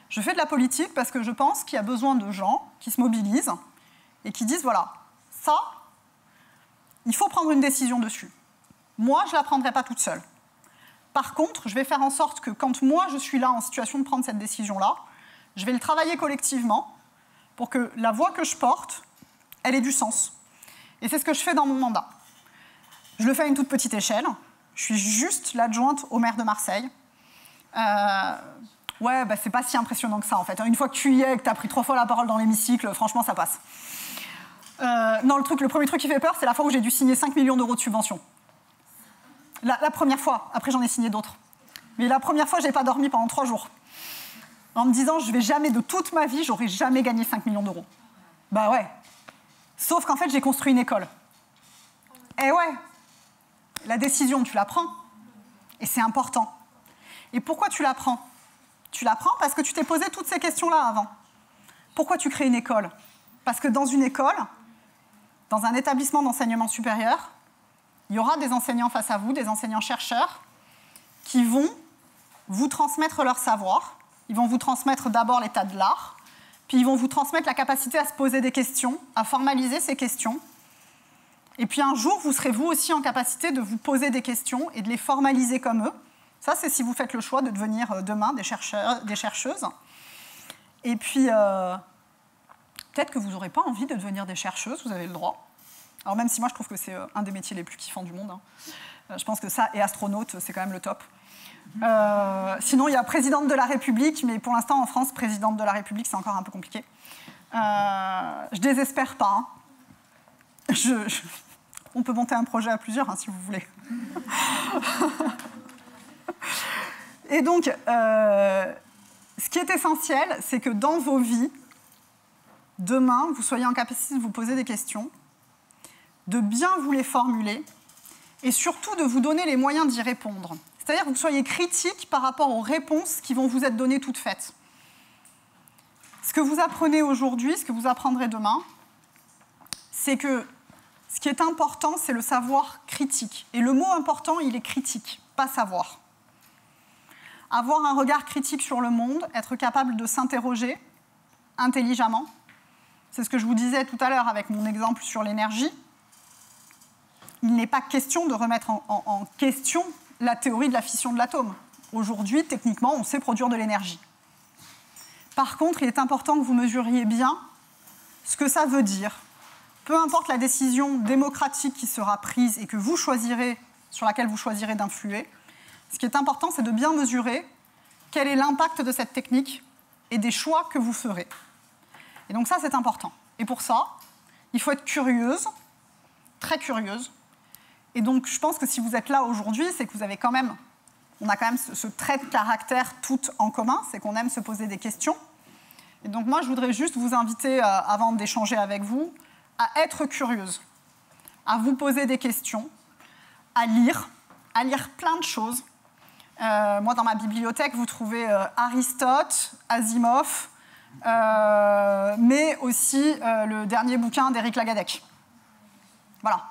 Je fais de la politique parce que je pense qu'il y a besoin de gens qui se mobilisent et qui disent, voilà, ça, il faut prendre une décision dessus. Moi, je ne la prendrai pas toute seule. Par contre, je vais faire en sorte que quand moi, je suis là en situation de prendre cette décision-là, je vais le travailler collectivement pour que la voix que je porte, elle ait du sens. Et c'est ce que je fais dans mon mandat. Je le fais à une toute petite échelle. Je suis juste l'adjointe au maire de Marseille. Ouais, bah, c'est pas si impressionnant que ça, en fait. Une fois que tu y es et que tu as pris 3 fois la parole dans l'hémicycle, franchement, ça passe. Non, le premier truc qui fait peur, c'est la fois où j'ai dû signer 5 millions d'euros de subventions. La première fois. Après, j'en ai signé d'autres. Mais la première fois, je n'ai pas dormi pendant 3 jours. En me disant, je vais jamais, de toute ma vie, j'aurais jamais gagné 5 millions d'euros. Bah ouais. Sauf qu'en fait, j'ai construit une école. Eh ouais. La décision, tu la prends. Et c'est important. Et pourquoi tu la prends? Tu la prends parce que tu t'es posé toutes ces questions-là avant. Pourquoi tu crées une école? Parce que dans une école, dans un établissement d'enseignement supérieur, il y aura des enseignants face à vous, des enseignants-chercheurs, qui vont vous transmettre leur savoir. Ils vont vous transmettre d'abord l'état de l'art, puis ils vont vous transmettre la capacité à se poser des questions, à formaliser ces questions. Et puis un jour, vous serez vous aussi en capacité de vous poser des questions et de les formaliser comme eux. Ça, c'est si vous faites le choix de devenir demain des chercheurs, des chercheuses. Et puis, peut-être que vous n'aurez pas envie de devenir des chercheuses, vous avez le droit. Alors même si moi, je trouve que c'est un des métiers les plus kiffants du monde. Hein. Je pense que ça et astronaute, c'est quand même le top. Sinon, il y a présidente de la République, mais pour l'instant, en France, présidente de la République, c'est encore un peu compliqué. Je désespère pas. Hein. On peut monter un projet à plusieurs, hein, si vous voulez. Et donc, ce qui est essentiel, c'est que dans vos vies, demain, vous soyez en capacité de vous poser des questions, de bien vous les formuler, et surtout de vous donner les moyens d'y répondre. C'est-à-dire que vous soyez critique par rapport aux réponses qui vont vous être données toutes faites. Ce que vous apprenez aujourd'hui, ce que vous apprendrez demain, c'est que ce qui est important, c'est le savoir critique. Et le mot important, il est critique, pas savoir. Avoir un regard critique sur le monde, être capable de s'interroger intelligemment. C'est ce que je vous disais tout à l'heure avec mon exemple sur l'énergie. Il n'est pas question de remettre en question la théorie de la fission de l'atome. Aujourd'hui, techniquement, on sait produire de l'énergie. Par contre, il est important que vous mesuriez bien ce que ça veut dire. Peu importe la décision démocratique qui sera prise et que vous choisirez, sur laquelle vous choisirez d'influer, ce qui est important, c'est de bien mesurer quel est l'impact de cette technique et des choix que vous ferez. Et donc ça, c'est important. Et pour ça, il faut être curieuse, très curieuse. Et donc, je pense que si vous êtes là aujourd'hui, c'est que vous avez quand même, on a quand même ce trait de caractère tout en commun, c'est qu'on aime se poser des questions. Et donc moi, je voudrais juste vous inviter, avant d'échanger avec vous, à être curieuse, à vous poser des questions, à lire plein de choses. Moi, dans ma bibliothèque, vous trouvez Aristote, Asimov, mais aussi le dernier bouquin d'Éric Lagadec. Voilà.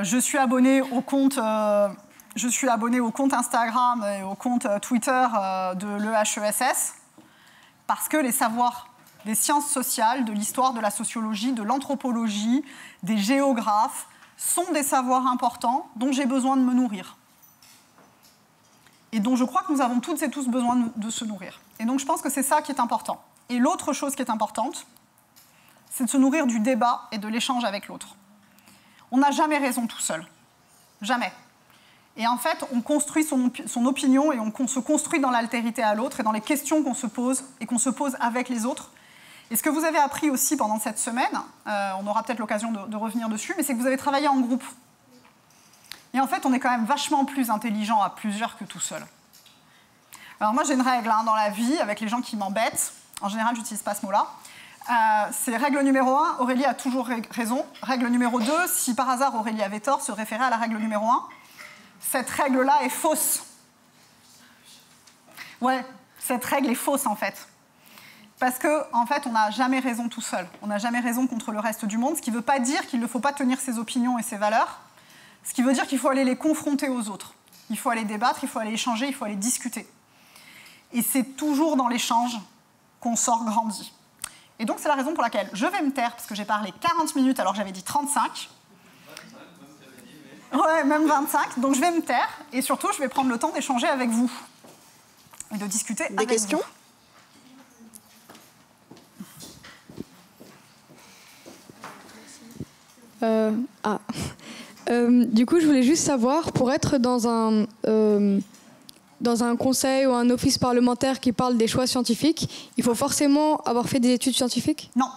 Je suis abonnée au compte Instagram et au compte Twitter de l'EHESS parce que les savoirs des sciences sociales, de l'histoire, de la sociologie, de l'anthropologie, des géographes, sont des savoirs importants dont j'ai besoin de me nourrir. Et dont je crois que nous avons toutes et tous besoin de se nourrir. Et donc je pense que c'est ça qui est important. Et l'autre chose qui est importante, c'est de se nourrir du débat et de l'échange avec l'autre. On n'a jamais raison tout seul. Jamais. Et en fait, on construit son opinion et on se construit dans l'altérité à l'autre et dans les questions qu'on se pose et qu'on se pose avec les autres. Et ce que vous avez appris aussi pendant cette semaine, on aura peut-être l'occasion de revenir dessus, mais c'est que vous avez travaillé en groupe. Et en fait, on est quand même vachement plus intelligent à plusieurs que tout seul. Alors moi, j'ai une règle dans la vie avec les gens qui m'embêtent. En général, j'utilise pas ce mot-là. C'est règle numéro 1, Aurélie a toujours raison. Règle numéro 2, si par hasard Aurélie avait tort, se référer à la règle numéro 1. Cette règle-là est fausse. Ouais, cette règle est fausse en fait. Parce qu'en fait, on n'a jamais raison tout seul. On n'a jamais raison contre le reste du monde, ce qui ne veut pas dire qu'il ne faut pas tenir ses opinions et ses valeurs. Ce qui veut dire qu'il faut aller les confronter aux autres. Il faut aller débattre, il faut aller échanger, il faut aller discuter. Et c'est toujours dans l'échange qu'on sort grandi. Et donc, c'est la raison pour laquelle je vais me taire, parce que j'ai parlé 40 minutes alors que j'avais dit 35. Ouais, même 25. Donc, je vais me taire et surtout, je vais prendre le temps d'échanger avec vous et de discuter avec vous. Des questions ? Du coup, je voulais juste savoir, pour être dans un conseil ou un office parlementaire qui parle des choix scientifiques, il faut forcément avoir fait des études scientifiques ? Non.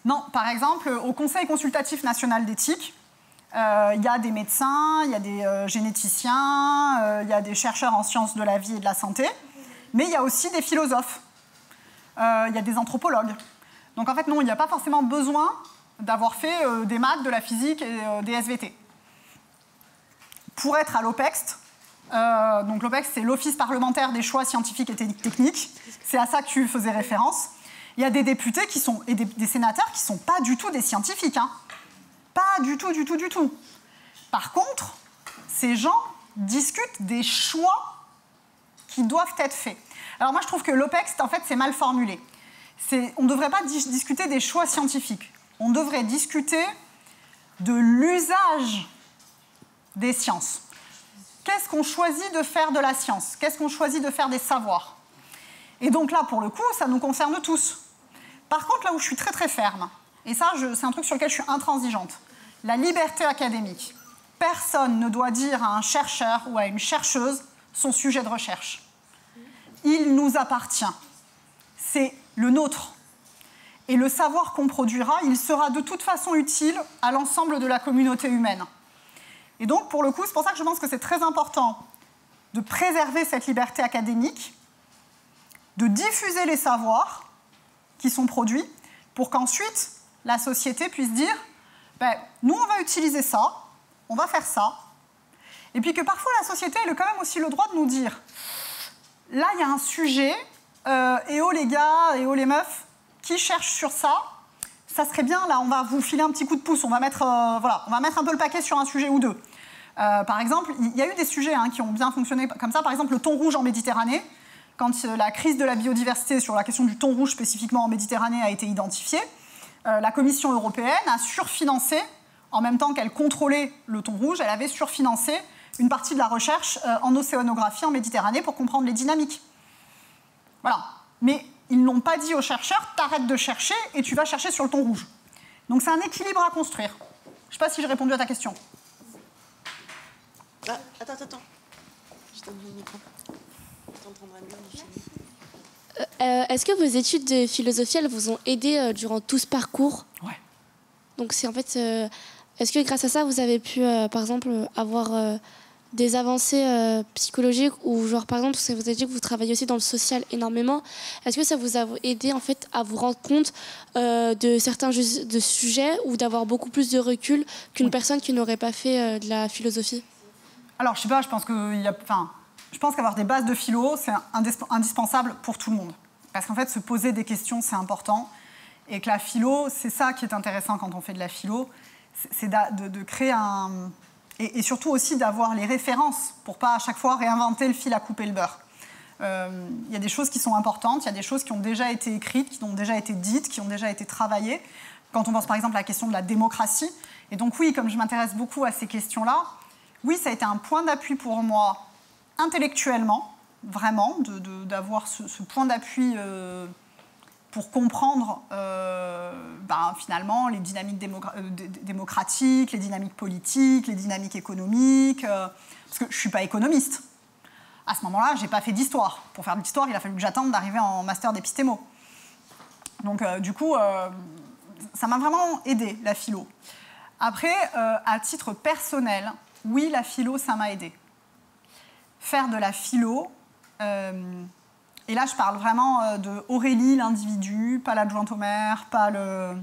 Non, par exemple, au Conseil consultatif national d'éthique, il y a des médecins, il y a des généticiens, il y a des chercheurs en sciences de la vie et de la santé, mais il y a aussi des philosophes, il y a des anthropologues. Donc en fait, non, il n'y a pas forcément besoin d'avoir fait des maths, de la physique et des SVT. Pour être à l'OPEXT, donc l'OPEXT, c'est l'Office parlementaire des choix scientifiques et techniques, c'est à ça que tu faisais référence. Il y a des députés et des sénateurs qui ne sont pas du tout des scientifiques. Hein. Pas du tout, du tout, du tout. Par contre, ces gens discutent des choix qui doivent être faits. Alors moi, je trouve que l'OPEXT, en fait, c'est mal formulé. On ne devrait pas discuter des choix scientifiques. On devrait discuter de l'usage des sciences. Qu'est-ce qu'on choisit de faire de la science? Qu'est-ce qu'on choisit de faire des savoirs? Et donc là, pour le coup, ça nous concerne tous. Par contre, là où je suis très très ferme, et ça, c'est un truc sur lequel je suis intransigeante, la liberté académique. Personne ne doit dire à un chercheur ou à une chercheuse son sujet de recherche. Il nous appartient. C'est le nôtre. Et le savoir qu'on produira, il sera de toute façon utile à l'ensemble de la communauté humaine. Et donc, pour le coup, c'est pour ça que je pense que c'est très important de préserver cette liberté académique, de diffuser les savoirs qui sont produits, pour qu'ensuite, la société puisse dire ben, nous, on va utiliser ça, on va faire ça. Et puis que parfois, la société, elle a quand même aussi le droit de nous dire là, il y a un sujet, et oh les gars, et oh les meufs, qui cherchent sur ça, ça serait bien, là, on va vous filer un petit coup de pouce, on va mettre, voilà, on va mettre un peu le paquet sur un sujet ou deux. Par exemple, il y a eu des sujets qui ont bien fonctionné comme ça, par exemple le thon rouge en Méditerranée, quand la crise de la biodiversité sur la question du thon rouge spécifiquement en Méditerranée a été identifiée, la Commission européenne a surfinancé, en même temps qu'elle contrôlait le thon rouge, elle avait surfinancé une partie de la recherche en océanographie en Méditerranée pour comprendre les dynamiques. Voilà. Mais ils n'ont pas dit aux chercheurs, t'arrêtes de chercher et tu vas chercher sur le thon rouge. Donc c'est un équilibre à construire. Je ne sais pas si j'ai répondu à ta question. Ah, attends. Je donne le micro. T'entendras mieux, du film. Est-ce que vos études de philosophie, elles vous ont aidé durant tout ce parcours? Ouais. Donc c'est en fait, est-ce que grâce à ça, vous avez pu, par exemple, avoir des avancées psychologiques ou genre, par exemple, parce que vous avez dit que vous travaillez aussi dans le social énormément, est-ce que ça vous a aidé en fait à vous rendre compte de certains de sujets ou d'avoir beaucoup plus de recul qu'une personne qui n'aurait pas fait de la philosophie? Alors, je sais pas, je pense qu'avoir des bases de philo, c'est indispensable pour tout le monde. Parce qu'en fait, se poser des questions, c'est important. Et que la philo, c'est ça qui est intéressant quand on fait de la philo, c'est de créer un... Et surtout aussi d'avoir les références pour pas à chaque fois réinventer le fil à couper le beurre. Il y a des choses qui sont importantes, il y a des choses qui ont déjà été écrites, qui ont déjà été dites, qui ont déjà été travaillées. Quand on pense par exemple à la question de la démocratie. Et donc oui, comme je m'intéresse beaucoup à ces questions-là, oui, ça a été un point d'appui pour moi intellectuellement, vraiment, d'avoir ce point d'appui pour comprendre finalement les dynamiques démocratiques, les dynamiques politiques, les dynamiques économiques, parce que je ne suis pas économiste. À ce moment-là, je n'ai pas fait d'histoire. Pour faire de l'histoire, il a fallu que j'attende d'arriver en master d'épistémo. Donc du coup, ça m'a vraiment aidé, la philo. Après, à titre personnel, oui, la philo, ça m'a aidé. Faire de la philo, et là je parle vraiment de Aurélie, l'individu, pas l'adjointe au maire, pas le...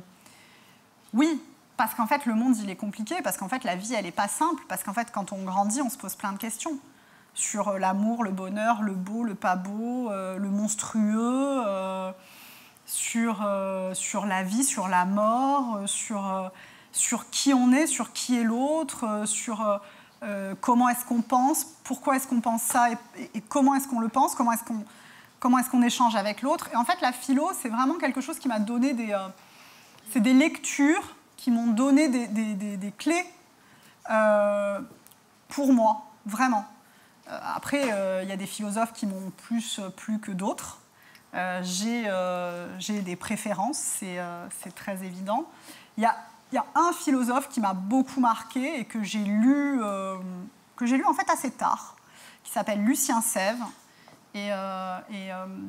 Oui, parce qu'en fait le monde il est compliqué, parce qu'en fait la vie elle n'est pas simple, parce qu'en fait quand on grandit on se pose plein de questions sur l'amour, le bonheur, le beau, le pas beau, le monstrueux, sur la vie, sur la mort, sur qui on est, sur qui est l'autre, sur comment est-ce qu'on pense, pourquoi est-ce qu'on pense ça et comment est-ce qu'on le pense, comment est-ce qu'on échange avec l'autre. Et en fait, la philo, c'est vraiment quelque chose qui m'a donné c'est des lectures qui m'ont donné des clés pour moi, vraiment. Après, il y a des philosophes qui m'ont plus plu que d'autres. J'ai des préférences, c'est très évident. Il y a un philosophe qui m'a beaucoup marqué et que j'ai lu en fait assez tard, qui s'appelle Lucien Sève. Et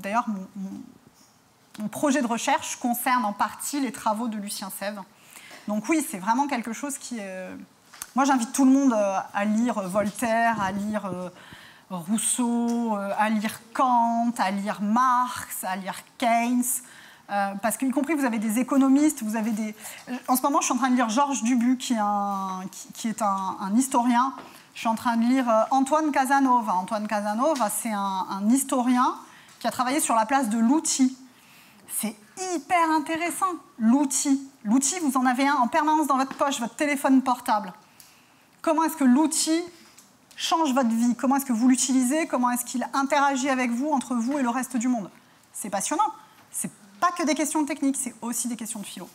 d'ailleurs, mon projet de recherche concerne en partie les travaux de Lucien Sève. Donc oui, c'est vraiment quelque chose qui est... Moi, j'invite tout le monde à lire Voltaire, à lire Rousseau, à lire Kant, à lire Marx, à lire Keynes... parce qu'y compris, vous avez des économistes, vous avez des... En ce moment, je suis en train de lire Georges Dubu, qui est un historien. Je suis en train de lire Antoine Casanova. Antoine Casanova, c'est un historien qui a travaillé sur la place de l'outil. C'est hyper intéressant, l'outil. L'outil, vous en avez un en permanence dans votre poche, votre téléphone portable. Comment est-ce que l'outil change votre vie? Comment est-ce que vous l'utilisez? Comment est-ce qu'il interagit avec vous, entre vous et le reste du monde? C'est passionnant. C'est pas que des questions techniques, c'est aussi des questions de philo.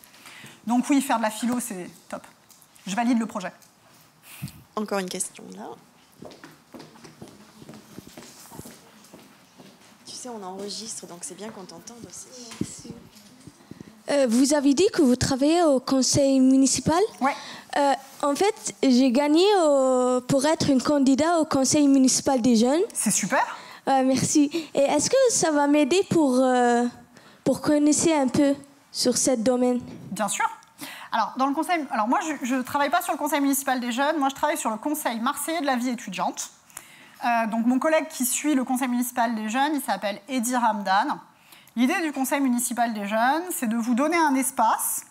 Donc oui, faire de la philo, c'est top. Je valide le projet. Encore une question, là. Tu sais, on enregistre, donc c'est bien qu'on t'entende aussi. Vous avez dit que vous travaillez au conseil municipal. Ouais. En fait, j'ai gagné pour être une candidate au conseil municipal des jeunes. C'est super. Merci. Et est-ce que ça va m'aider pour connaître un peu sur ce domaine? Bien sûr. Alors, dans le conseil, moi, je ne travaille pas sur le conseil municipal des jeunes. Moi, je travaille sur le conseil marseillais de la vie étudiante. Donc, mon collègue qui suit le conseil municipal des jeunes, il s'appelle Eddy Ramdan. L'idée du conseil municipal des jeunes, c'est de vous donner un espace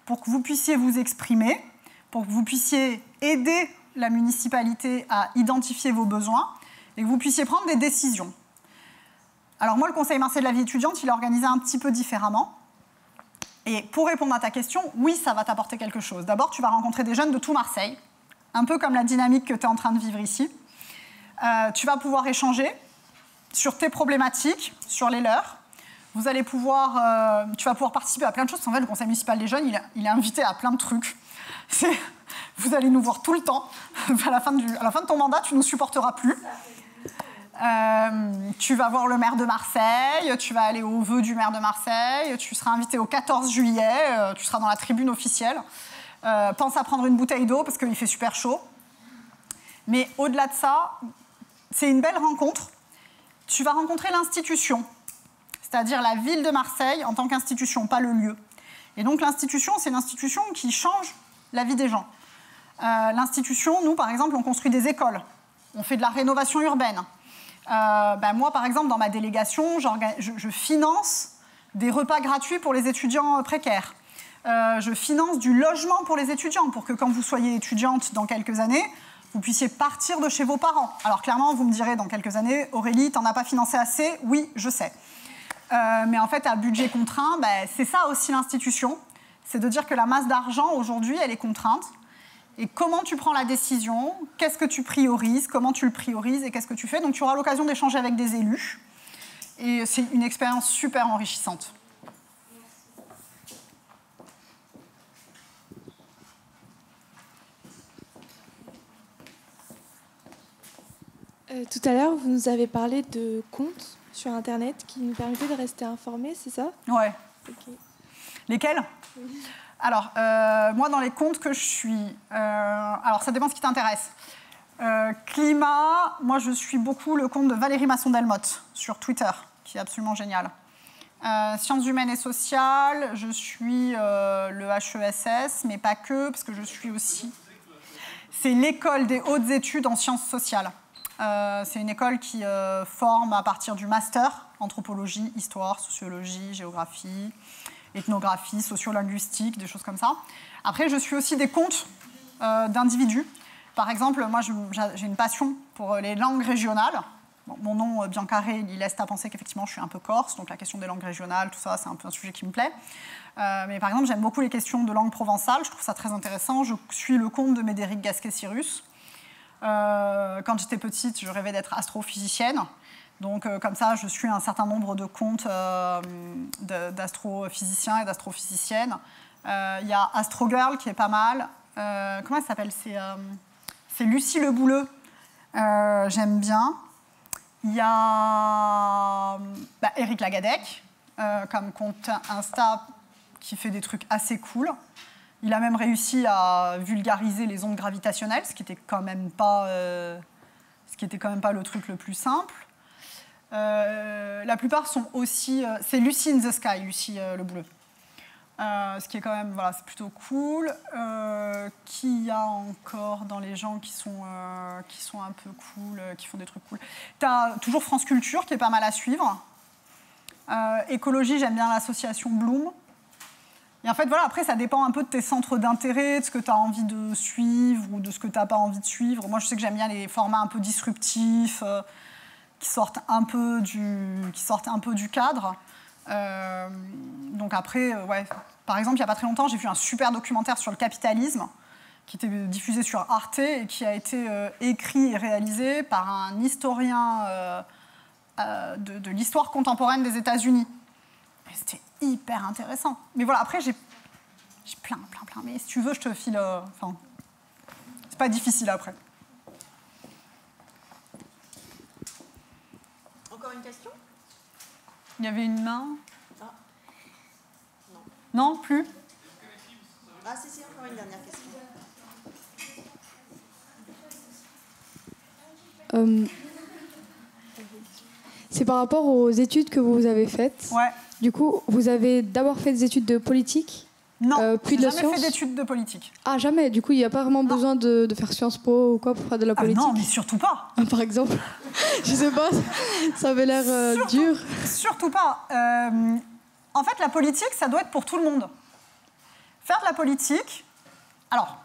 pour que vous puissiez vous exprimer, pour que vous puissiez aider la municipalité à identifier vos besoins et que vous puissiez prendre des décisions. Alors moi, le Conseil marseillais de la vie étudiante, il est organisé un petit peu différemment. Et pour répondre à ta question, oui, ça va t'apporter quelque chose. D'abord, tu vas rencontrer des jeunes de tout Marseille, un peu comme la dynamique que tu es en train de vivre ici. Tu vas pouvoir échanger sur tes problématiques, sur les leurs. Tu vas pouvoir participer à plein de choses. En fait, le Conseil municipal des jeunes, il est invité à plein de trucs. Vous allez nous voir tout le temps. À la fin de ton mandat, tu ne nous supporteras plus. Tu vas voir le maire de Marseille, tu vas aller au vœu du maire de Marseille, tu seras invité au 14 juillet, tu seras dans la tribune officielle. Pense à prendre une bouteille d'eau parce qu'il fait super chaud. Mais au-delà de ça, c'est une belle rencontre. Tu vas rencontrer l'institution, c'est-à-dire la ville de Marseille en tant qu'institution, pas le lieu. Et donc l'institution, c'est une institution qui change la vie des gens. L'institution, nous, par exemple, on construit des écoles, on fait de la rénovation urbaine. Moi, par exemple, dans ma délégation, je finance des repas gratuits pour les étudiants précaires. Je finance du logement pour les étudiants, pour que quand vous soyez étudiante dans quelques années, vous puissiez partir de chez vos parents. Alors clairement, vous me direz dans quelques années, Aurélie, t'en as pas financé assez? Oui, je sais. Mais en fait, à budget contraint, c'est ça aussi l'institution. C'est de dire que la masse d'argent, aujourd'hui, elle est contrainte. Et comment tu prends la décision, qu'est-ce que tu priorises, comment tu le priorises et qu'est-ce que tu fais. Donc tu auras l'occasion d'échanger avec des élus. Et c'est une expérience super enrichissante. Tout à l'heure, vous nous avez parlé de comptes sur Internet qui nous permettaient de rester informés, c'est ça? Ouais. Ok. Lesquels? Alors, moi, dans les comptes que je suis... alors, ça dépend ce qui t'intéresse. Climat, moi, je suis beaucoup le compte de Valérie Masson-Delmotte sur Twitter, qui est absolument génial. Sciences humaines et sociales, je suis le HESS, mais pas que, parce que je suis aussi... C'est l'école des hautes études en sciences sociales. C'est une école qui forme à partir du master, anthropologie, histoire, sociologie, géographie, ethnographie, sociolinguistique, des choses comme ça. Après, je suis aussi des comptes d'individus. Par exemple, moi, j'ai une passion pour les langues régionales. Bon, mon nom, Biancaré, il laisse à penser qu'effectivement, je suis un peu corse, donc la question des langues régionales, tout ça, c'est un peu un sujet qui me plaît. Mais par exemple, j'aime beaucoup les questions de langue provençale, je trouve ça très intéressant. Je suis le compte de Médéric Gasquet-Cyrus. Quand j'étais petite, je rêvais d'être astrophysicienne. Donc, comme ça, je suis un certain nombre de comptes d'astrophysiciens et d'astrophysiciennes. Il y a Astrogirl qui est pas mal. Comment elle s'appelle? C'est Lucie Le Bouleux. J'aime bien. Il y a Éric Lagadec, comme compte Insta, qui fait des trucs assez cool. Il a même réussi à vulgariser les ondes gravitationnelles, ce qui était quand même pas le truc le plus simple. La plupart sont aussi... c'est Lucy in the Sky, Lucie Le Bouleux. Ce qui est quand même... Voilà, c'est plutôt cool. Qui y a encore dans les gens qui sont un peu cool, qui font des trucs cool? T'as toujours France Culture, qui est pas mal à suivre. Écologie, j'aime bien l'association Bloom. Et en fait, voilà, après, ça dépend un peu de tes centres d'intérêt, de ce que tu as envie de suivre ou de ce que tu n'as pas envie de suivre. Moi, je sais que j'aime bien les formats un peu disruptifs, qui sortent un peu du cadre. Donc après, ouais. Par exemple, il n'y a pas très longtemps, j'ai vu un super documentaire sur le capitalisme qui était diffusé sur Arte et qui a été écrit et réalisé par un historien de l'histoire contemporaine des États-Unis. C'était hyper intéressant. Mais voilà, après, j'ai plein. Mais si tu veux, je te file... Enfin, c'est pas difficile après. Encore une question? Il y avait une main. Ah. Non. Non, plus? Ah, si, encore une dernière question. C'est par rapport aux études que vous avez faites. Ouais. Du coup, vous avez d'abord fait des études de politique, Non, puis de la j'ai science. jamais fait d'études de politique. Ah, jamais. Du coup, il n'y a pas vraiment besoin de faire Sciences Po ou quoi pour faire de la politique. Non, mais surtout pas. Par exemple. Je sais pas, ça avait l'air dur. Surtout pas. En fait, la politique, ça doit être pour tout le monde. Faire de la politique... Alors,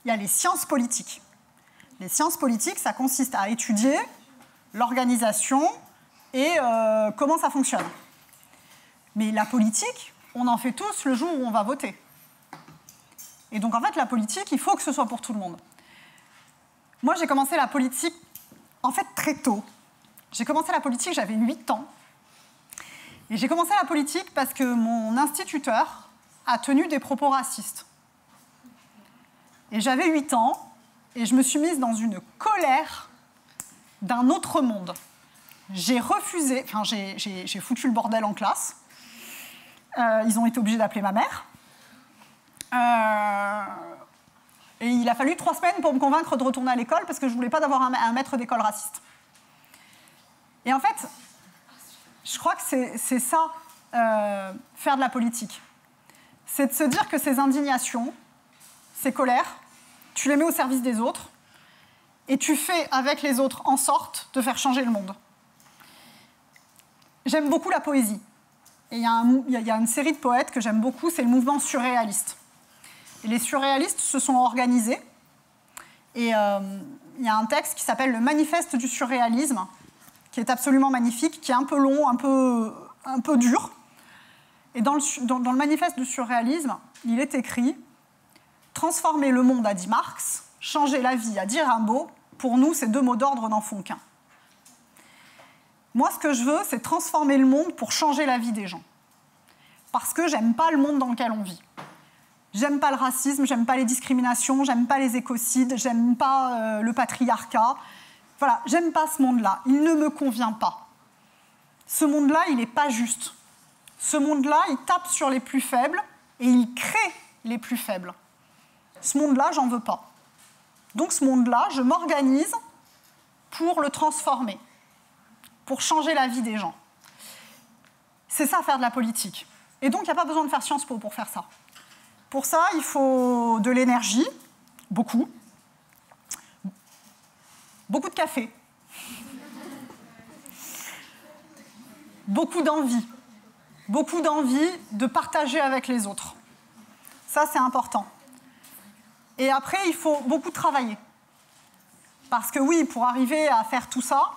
il y a les sciences politiques. Les sciences politiques, ça consiste à étudier l'organisation et comment ça fonctionne. Mais la politique, on en fait tous le jour où on va voter. Et donc, en fait, la politique, il faut que ce soit pour tout le monde. Moi, j'ai commencé la politique, en fait, très tôt. J'ai commencé la politique, j'avais 8 ans. Et j'ai commencé la politique parce que mon instituteur a tenu des propos racistes. Et j'avais 8 ans, et je me suis mise dans une colère d'un autre monde. J'ai refusé, enfin, j'ai foutu le bordel en classe. Ils ont été obligés d'appeler ma mère. Et il a fallu 3 semaines pour me convaincre de retourner à l'école parce que je ne voulais pas d'avoir un maître d'école raciste. Et en fait, je crois que c'est ça, faire de la politique. C'est de se dire que ces indignations, ces colères, tu les mets au service des autres et tu fais avec les autres en sorte de faire changer le monde. J'aime beaucoup la poésie. Et il y a une série de poètes que j'aime beaucoup, c'est le mouvement surréaliste. Et les surréalistes se sont organisés. Et il y a un texte qui s'appelle le Manifeste du surréalisme, qui est absolument magnifique, qui est un peu long, un peu dur. Et dans le Manifeste du surréalisme, il est écrit « Transformer le monde », a dit Marx, « changer la vie », a dit Rimbaud, pour nous, ces 2 mots d'ordre n'en font qu'un. Moi, ce que je veux, c'est transformer le monde pour changer la vie des gens. Parce que j'aime pas le monde dans lequel on vit. J'aime pas le racisme, j'aime pas les discriminations, j'aime pas les écocides, j'aime pas le patriarcat. Voilà, j'aime pas ce monde-là. Il ne me convient pas. Ce monde-là, il n'est pas juste. Ce monde-là, il tape sur les plus faibles et il crée les plus faibles. Ce monde-là, j'en veux pas. Donc ce monde-là, je m'organise pour le transformer, pour changer la vie des gens. C'est ça, faire de la politique. Et donc, il n'y a pas besoin de faire Sciences Po pour faire ça. Pour ça, il faut de l'énergie, beaucoup. Beaucoup de café. Beaucoup d'envie. Beaucoup d'envie de partager avec les autres. Ça, c'est important. Et après, il faut beaucoup travailler. Parce que oui, pour arriver à faire tout ça,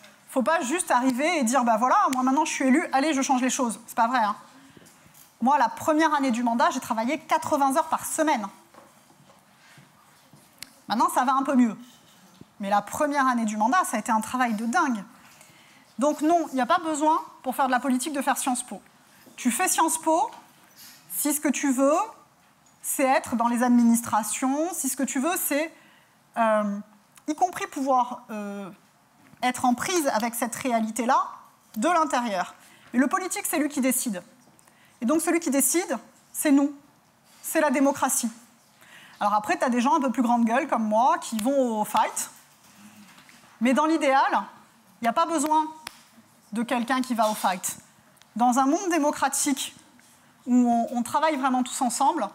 il ne faut pas juste arriver et dire, ben voilà, moi maintenant je suis élu, allez, je change les choses. C'est pas vrai, hein. Moi, la première année du mandat, j'ai travaillé 80 heures par semaine. Maintenant, ça va un peu mieux. Mais la première année du mandat, ça a été un travail de dingue. Donc non, il n'y a pas besoin, pour faire de la politique, de faire Sciences Po. Tu fais Sciences Po si ce que tu veux, c'est être dans les administrations, si ce que tu veux, c'est, y compris pouvoir être en prise avec cette réalité-là de l'intérieur. Mais le politique, c'est lui qui décide. Et donc celui qui décide, c'est nous. C'est la démocratie. Alors après, tu as des gens un peu plus grande gueule comme moi qui vont au fight. Mais dans l'idéal, il n'y a pas besoin de quelqu'un qui va au fight. Dans un monde démocratique où on travaille vraiment tous ensemble,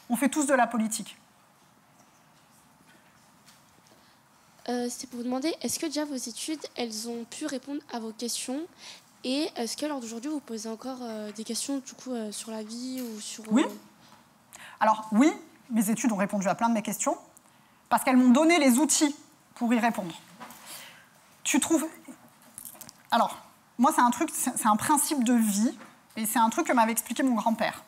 on fait tous de la politique. C'était pour vous demander, est-ce que déjà vos études, elles ont pu répondre à vos questions? Et est-ce qu'à l'heure d'aujourd'hui, vous posez encore des questions du coup, sur la vie ou sur... Oui. Alors oui, mes études ont répondu à plein de mes questions parce qu'elles m'ont donné les outils pour y répondre. Tu trouves... Alors, moi, c'est un truc, c'est un principe de vie et c'est un truc que m'avait expliqué mon grand-père.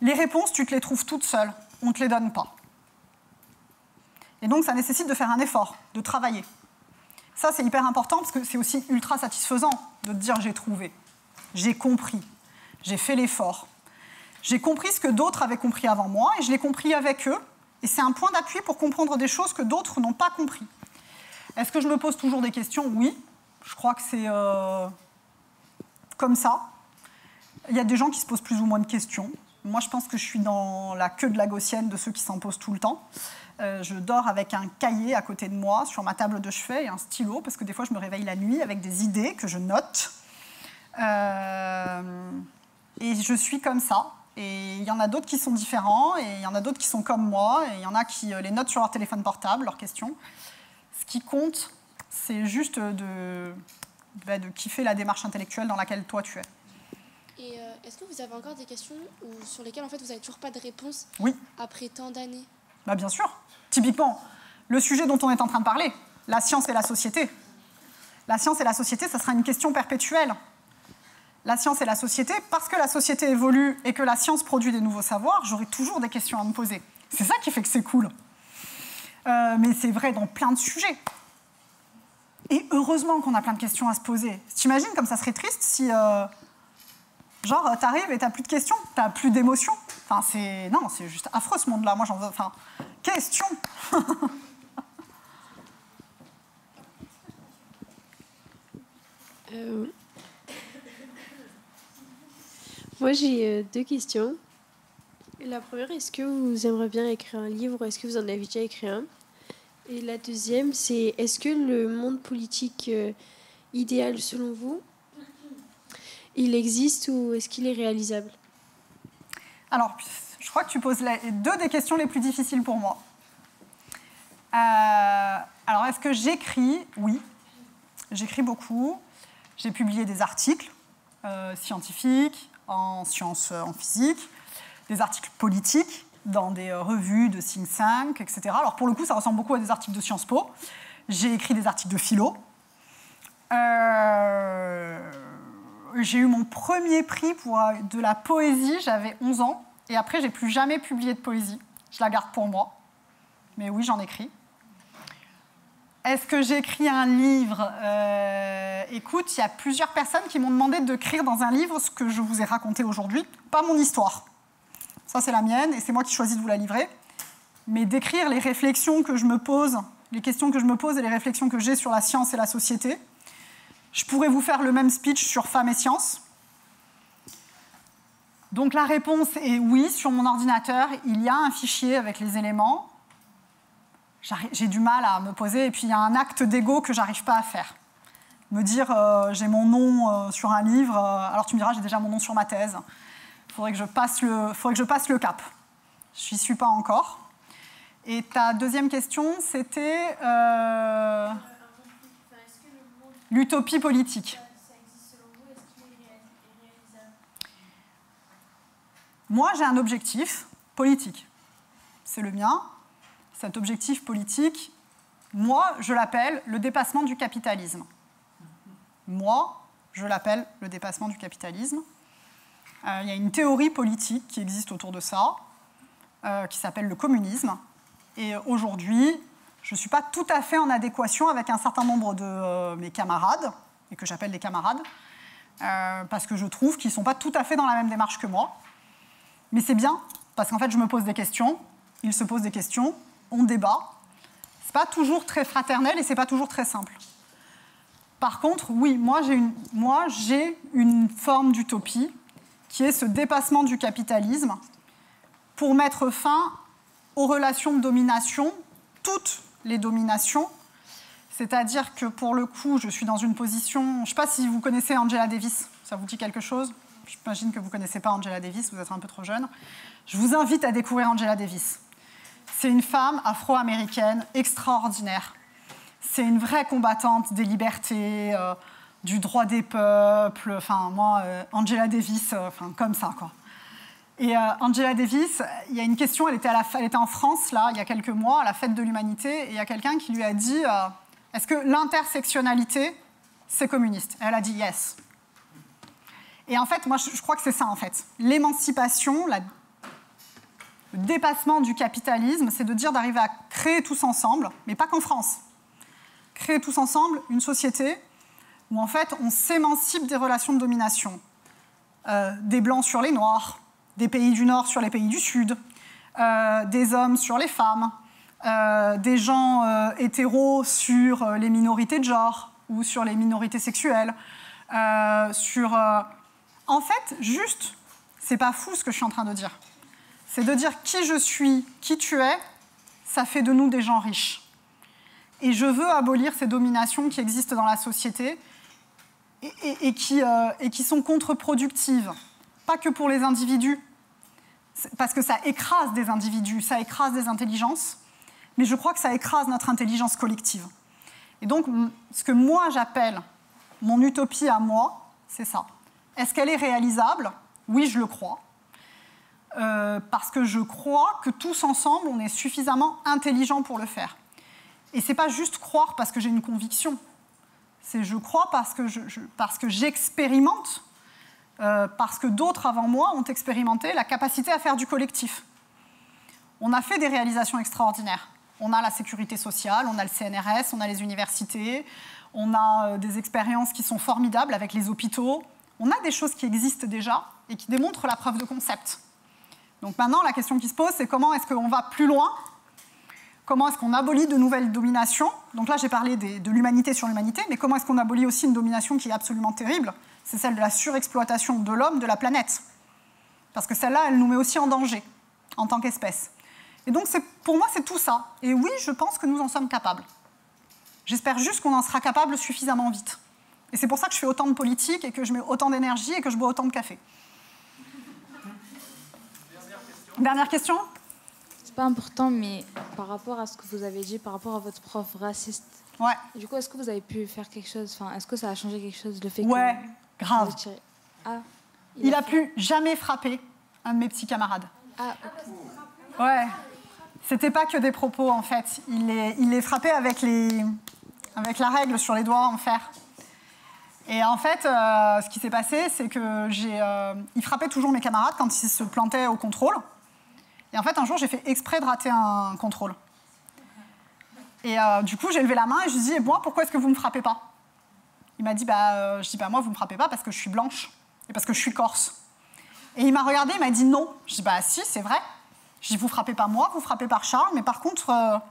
Les réponses, tu te les trouves toutes seules. On ne te les donne pas. Et donc, ça nécessite de faire un effort, de travailler. Ça, c'est hyper important parce que c'est aussi ultra satisfaisant de te dire « j'ai trouvé, j'ai compris, j'ai fait l'effort, j'ai compris ce que d'autres avaient compris avant moi et je l'ai compris avec eux. Et c'est un point d'appui pour comprendre des choses que d'autres n'ont pas compris. » Est-ce que je me pose toujours des questions? Oui. Je crois que c'est comme ça. Il y a des gens qui se posent plus ou moins de questions. Moi, je pense que je suis dans la queue de la gaussienne de ceux qui s'en posent tout le temps. Je dors avec un cahier à côté de moi, sur ma table de chevet, et un stylo, parce que des fois, je me réveille la nuit avec des idées que je note. Et je suis comme ça. Et il y en a d'autres qui sont différents, et il y en a d'autres qui sont comme moi, et il y en a qui les notent sur leur téléphone portable, leurs questions. Ce qui compte, c'est juste de kiffer la démarche intellectuelle dans laquelle toi, tu es. Et est-ce que vous avez encore des questions sur lesquelles en fait, vous n'avez toujours pas de réponse après tant d'années? Bah, bien sûr. Typiquement, le sujet dont on est en train de parler, la science et la société. La science et la société, ça sera une question perpétuelle. La science et la société, parce que la société évolue et que la science produit des nouveaux savoirs, j'aurai toujours des questions à me poser. C'est ça qui fait que c'est cool. Mais c'est vrai dans plein de sujets. Et heureusement qu'on a plein de questions à se poser. T'imagines comme ça serait triste si... genre, t'arrives et t'as plus de questions, t'as plus d'émotions. Enfin, non, c'est juste affreux ce monde-là. Moi, j'en veux... Enfin, question. Moi, j'ai deux questions. La première, est-ce que vous aimeriez bien écrire un livre ou est-ce que vous en avez déjà écrit un? Et la deuxième, c'est est-ce que le monde politique idéal, selon vous, il existe ou est-ce qu'il est réalisable? Alors, je crois que tu poses deux des questions les plus difficiles pour moi. Alors, est-ce que j'écris? Oui, j'écris beaucoup. J'ai publié des articles scientifiques, en sciences, en physique, des articles politiques dans des revues de think tank, etc. Alors, pour le coup, ça ressemble beaucoup à des articles de Sciences Po. J'ai écrit des articles de philo. J'ai eu mon premier prix pour de la poésie, j'avais 11 ans. Et après, j'ai plus jamais publié de poésie. Je la garde pour moi. Mais oui, j'en écris. Est-ce que j'écris un livre? Écoute, il y a plusieurs personnes qui m'ont demandé d'écrire dans un livre ce que je vous ai raconté aujourd'hui, pas mon histoire. Ça, c'est la mienne, et c'est moi qui choisis de vous la livrer. Mais d'écrire les réflexions que je me pose, les questions que je me pose et les réflexions que j'ai sur la science et la société. Je pourrais vous faire le même speech sur femmes et sciences. Donc la réponse est oui, sur mon ordinateur, il y a un fichier avec les éléments. J'ai du mal à me poser, et puis il y a un acte d'ego que j'arrive pas à faire. Me dire, j'ai mon nom sur un livre, alors tu me diras, j'ai déjà mon nom sur ma thèse. Il faudrait que je passe le cap. Je n'y suis pas encore. Et ta deuxième question, c'était l'utopie politique. Moi, j'ai un objectif politique. C'est le mien. Cet objectif politique, moi, je l'appelle le dépassement du capitalisme. Moi, je l'appelle le dépassement du capitalisme. Il y a une théorie politique qui existe autour de ça, qui s'appelle le communisme. Et aujourd'hui, je ne suis pas tout à fait en adéquation avec un certain nombre de mes camarades, et que j'appelle des camarades, parce que je trouve qu'ils ne sont pas tout à fait dans la même démarche que moi. Mais c'est bien, parce qu'en fait, je me pose des questions, ils se posent des questions, on débat. Ce n'est pas toujours très fraternel et ce n'est pas toujours très simple. Par contre, oui, moi j'ai une forme d'utopie qui est ce dépassement du capitalisme pour mettre fin aux relations de domination, toutes les dominations. C'est-à-dire que pour le coup, je suis dans une position... Je ne sais pas si vous connaissez Angela Davis, ça vous dit quelque chose? J'imagine que vous ne connaissez pas Angela Davis, vous êtes un peu trop jeune. Je vous invite à découvrir Angela Davis. C'est une femme afro-américaine extraordinaire. C'est une vraie combattante des libertés, du droit des peuples. Enfin, moi, Angela Davis, comme ça, quoi. Et Angela Davis, il y a une question, elle était en France, là, il y a quelques mois, à la Fête de l'Humanité, et il y a quelqu'un qui lui a dit est-ce que l'intersectionnalité, c'est communiste? Elle a dit yes. Et en fait, moi, je crois que c'est ça, en fait. L'émancipation, le dépassement du capitalisme, c'est de dire d'arriver à créer tous ensemble, mais pas qu'en France, créer tous ensemble une société où, en fait, on s'émancipe des relations de domination. Des Blancs sur les Noirs, des pays du Nord sur les pays du Sud, des hommes sur les femmes, des gens hétéros sur les minorités de genre ou sur les minorités sexuelles, En fait, juste, c'est pas fou ce que je suis en train de dire. C'est de dire qui je suis, qui tu es, ça fait de nous des gens riches. Et je veux abolir ces dominations qui existent dans la société et qui sont contre-productives. Pas que pour les individus, parce que ça écrase des individus, ça écrase des intelligences, mais je crois que ça écrase notre intelligence collective. Et donc, ce que moi j'appelle mon utopie à moi, c'est ça. Est-ce qu'elle est réalisable? Oui, je le crois. Parce que je crois que tous ensemble, on est suffisamment intelligents pour le faire. Et ce n'est pas juste croire parce que j'ai une conviction. C'est je crois parce que j'expérimente, parce que d'autres avant moi ont expérimenté la capacité à faire du collectif. On a fait des réalisations extraordinaires. On a la sécurité sociale, on a le CNRS, on a les universités, on a des expériences qui sont formidables avec les hôpitaux. On a des choses qui existent déjà et qui démontrent la preuve de concept. Donc maintenant, la question qui se pose, c'est comment est-ce qu'on va plus loin? Comment est-ce qu'on abolit de nouvelles dominations? Donc là, j'ai parlé de l'humanité sur l'humanité, mais comment est-ce qu'on abolit aussi une domination qui est absolument terrible? C'est celle de la surexploitation de l'homme, de la planète. Parce que celle-là, elle nous met aussi en danger, en tant qu'espèce. Et donc, pour moi, c'est tout ça. Et oui, je pense que nous en sommes capables. J'espère juste qu'on en sera capable suffisamment vite. Et c'est pour ça que je fais autant de politique et que je mets autant d'énergie et que je bois autant de café. Dernière question? C'est pas important, mais par rapport à ce que vous avez dit, par rapport à votre prof raciste, ouais. Du coup, est-ce que vous avez pu faire quelque chose? Enfin, est-ce que ça a changé quelque chose, le fait ouais, que grave. Ah, il a plus jamais frappé un de mes petits camarades. Ah, okay. Ouais. C'était pas que des propos, en fait. Il les frappait avec la règle sur les doigts en fer. Et en fait, ce qui s'est passé, c'est que il frappait toujours mes camarades quand ils se plantaient au contrôle. Et en fait, un jour, j'ai fait exprès de rater un contrôle. Et du coup, j'ai levé la main et je lui ai dit, moi, pourquoi est-ce que vous ne me frappez pas? Il m'a dit, moi, vous ne me frappez pas parce que je suis blanche et parce que je suis corse. Et il m'a regardé, il m'a dit non. Je dis, si, c'est vrai. Je dis, vous frappez pas moi, vous frappez par Charles, mais par contre...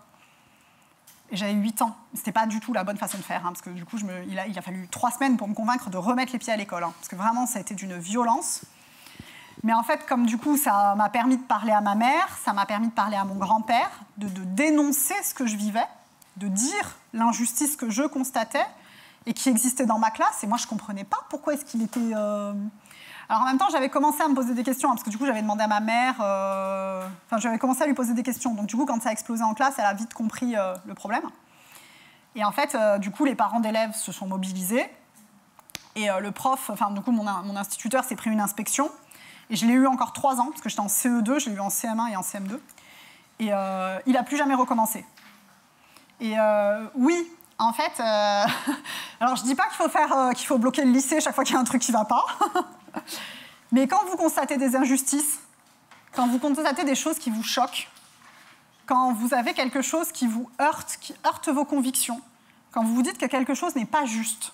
Et j'avais 8 ans. C'était pas du tout la bonne façon de faire, parce que du coup, il a fallu 3 semaines pour me convaincre de remettre les pieds à l'école. Parce que vraiment, ça a été d'une violence. Mais en fait, comme du coup, ça m'a permis de parler à ma mère, ça m'a permis de parler à mon grand-père, de dénoncer ce que je vivais, de dire l'injustice que je constatais et qui existait dans ma classe. Et moi, je ne comprenais pas pourquoi est-ce qu'il était... Alors en même temps, j'avais commencé à me poser des questions, parce que du coup, j'avais demandé à ma mère... j'avais commencé à lui poser des questions. Donc du coup, quand ça a explosé en classe, elle a vite compris le problème. Et en fait, du coup, les parents d'élèves se sont mobilisés. Et le prof, du coup, mon instituteur s'est pris une inspection. Et je l'ai eu encore 3 ans, parce que j'étais en CE2, je l'ai eu en CM1 et en CM2. Et il n'a plus jamais recommencé. Et oui, en fait... alors, je ne dis pas qu'il faut bloquer le lycée chaque fois qu'il y a un truc qui ne va pas. Mais quand vous constatez des injustices, quand vous constatez des choses qui vous choquent, quand vous avez quelque chose qui vous heurte, qui heurte vos convictions, quand vous vous dites que quelque chose n'est pas juste,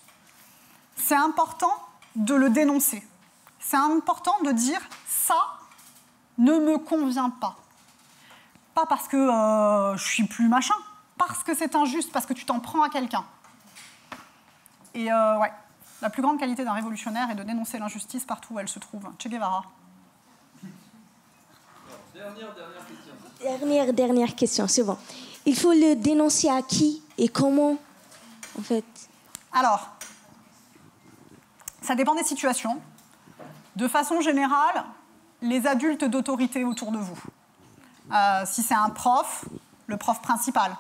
c'est important de le dénoncer. C'est important de dire « ça ne me convient pas ». Pas parce que je suis plus machin, parce que c'est injuste, parce que tu t'en prends à quelqu'un. Et ouais, la plus grande qualité d'un révolutionnaire est de dénoncer l'injustice partout où elle se trouve. Che Guevara. Dernière question, c'est bon. Il faut le dénoncer à qui et comment, en fait? Alors, ça dépend des situations. De façon générale, les adultes d'autorité autour de vous. Si c'est un prof, le prof principal.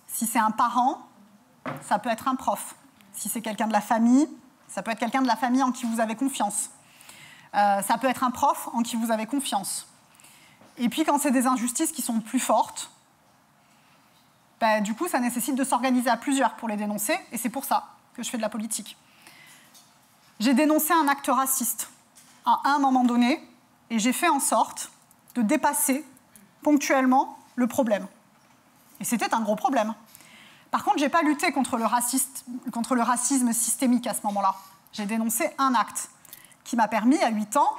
Si c'est un parent, ça peut être un prof. Si c'est quelqu'un de la famille, ça peut être quelqu'un de la famille en qui vous avez confiance. Ça peut être un prof en qui vous avez confiance. Et puis quand c'est des injustices qui sont plus fortes, du coup, ça nécessite de s'organiser à plusieurs pour les dénoncer, et c'est pour ça que je fais de la politique. J'ai dénoncé un acte raciste à un moment donné, et j'ai fait en sorte de dépasser ponctuellement le problème. Et c'était un gros problème. Par contre, je n'ai pas lutté contre le racisme systémique à ce moment-là. J'ai dénoncé un acte qui m'a permis, à 8 ans,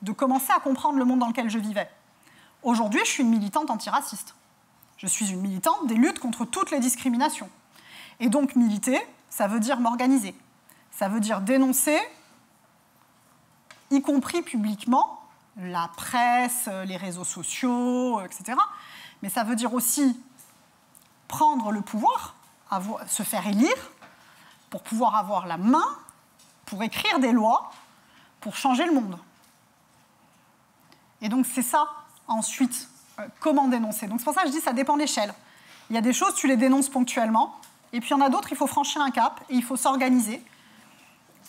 de commencer à comprendre le monde dans lequel je vivais. Aujourd'hui, je suis une militante antiraciste. Je suis une militante des luttes contre toutes les discriminations. Et donc, militer, ça veut dire m'organiser. Ça veut dire dénoncer, y compris publiquement, la presse, les réseaux sociaux, etc. Mais ça veut dire aussi prendre le pouvoir, se faire élire, pour pouvoir avoir la main, pour écrire des lois, pour changer le monde. Et donc c'est ça, ensuite, comment dénoncer. Donc c'est pour ça que je dis que ça dépend de l'échelle. Il y a des choses, tu les dénonces ponctuellement, et puis il y en a d'autres, il faut franchir un cap, et il faut s'organiser.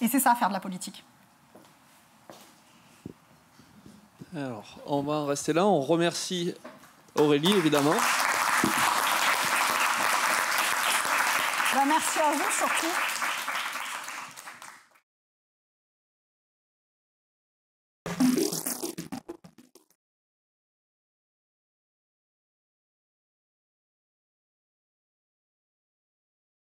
Et c'est ça, faire de la politique. Alors, on va en rester là. On remercie Aurélie, évidemment. Merci à vous, surtout.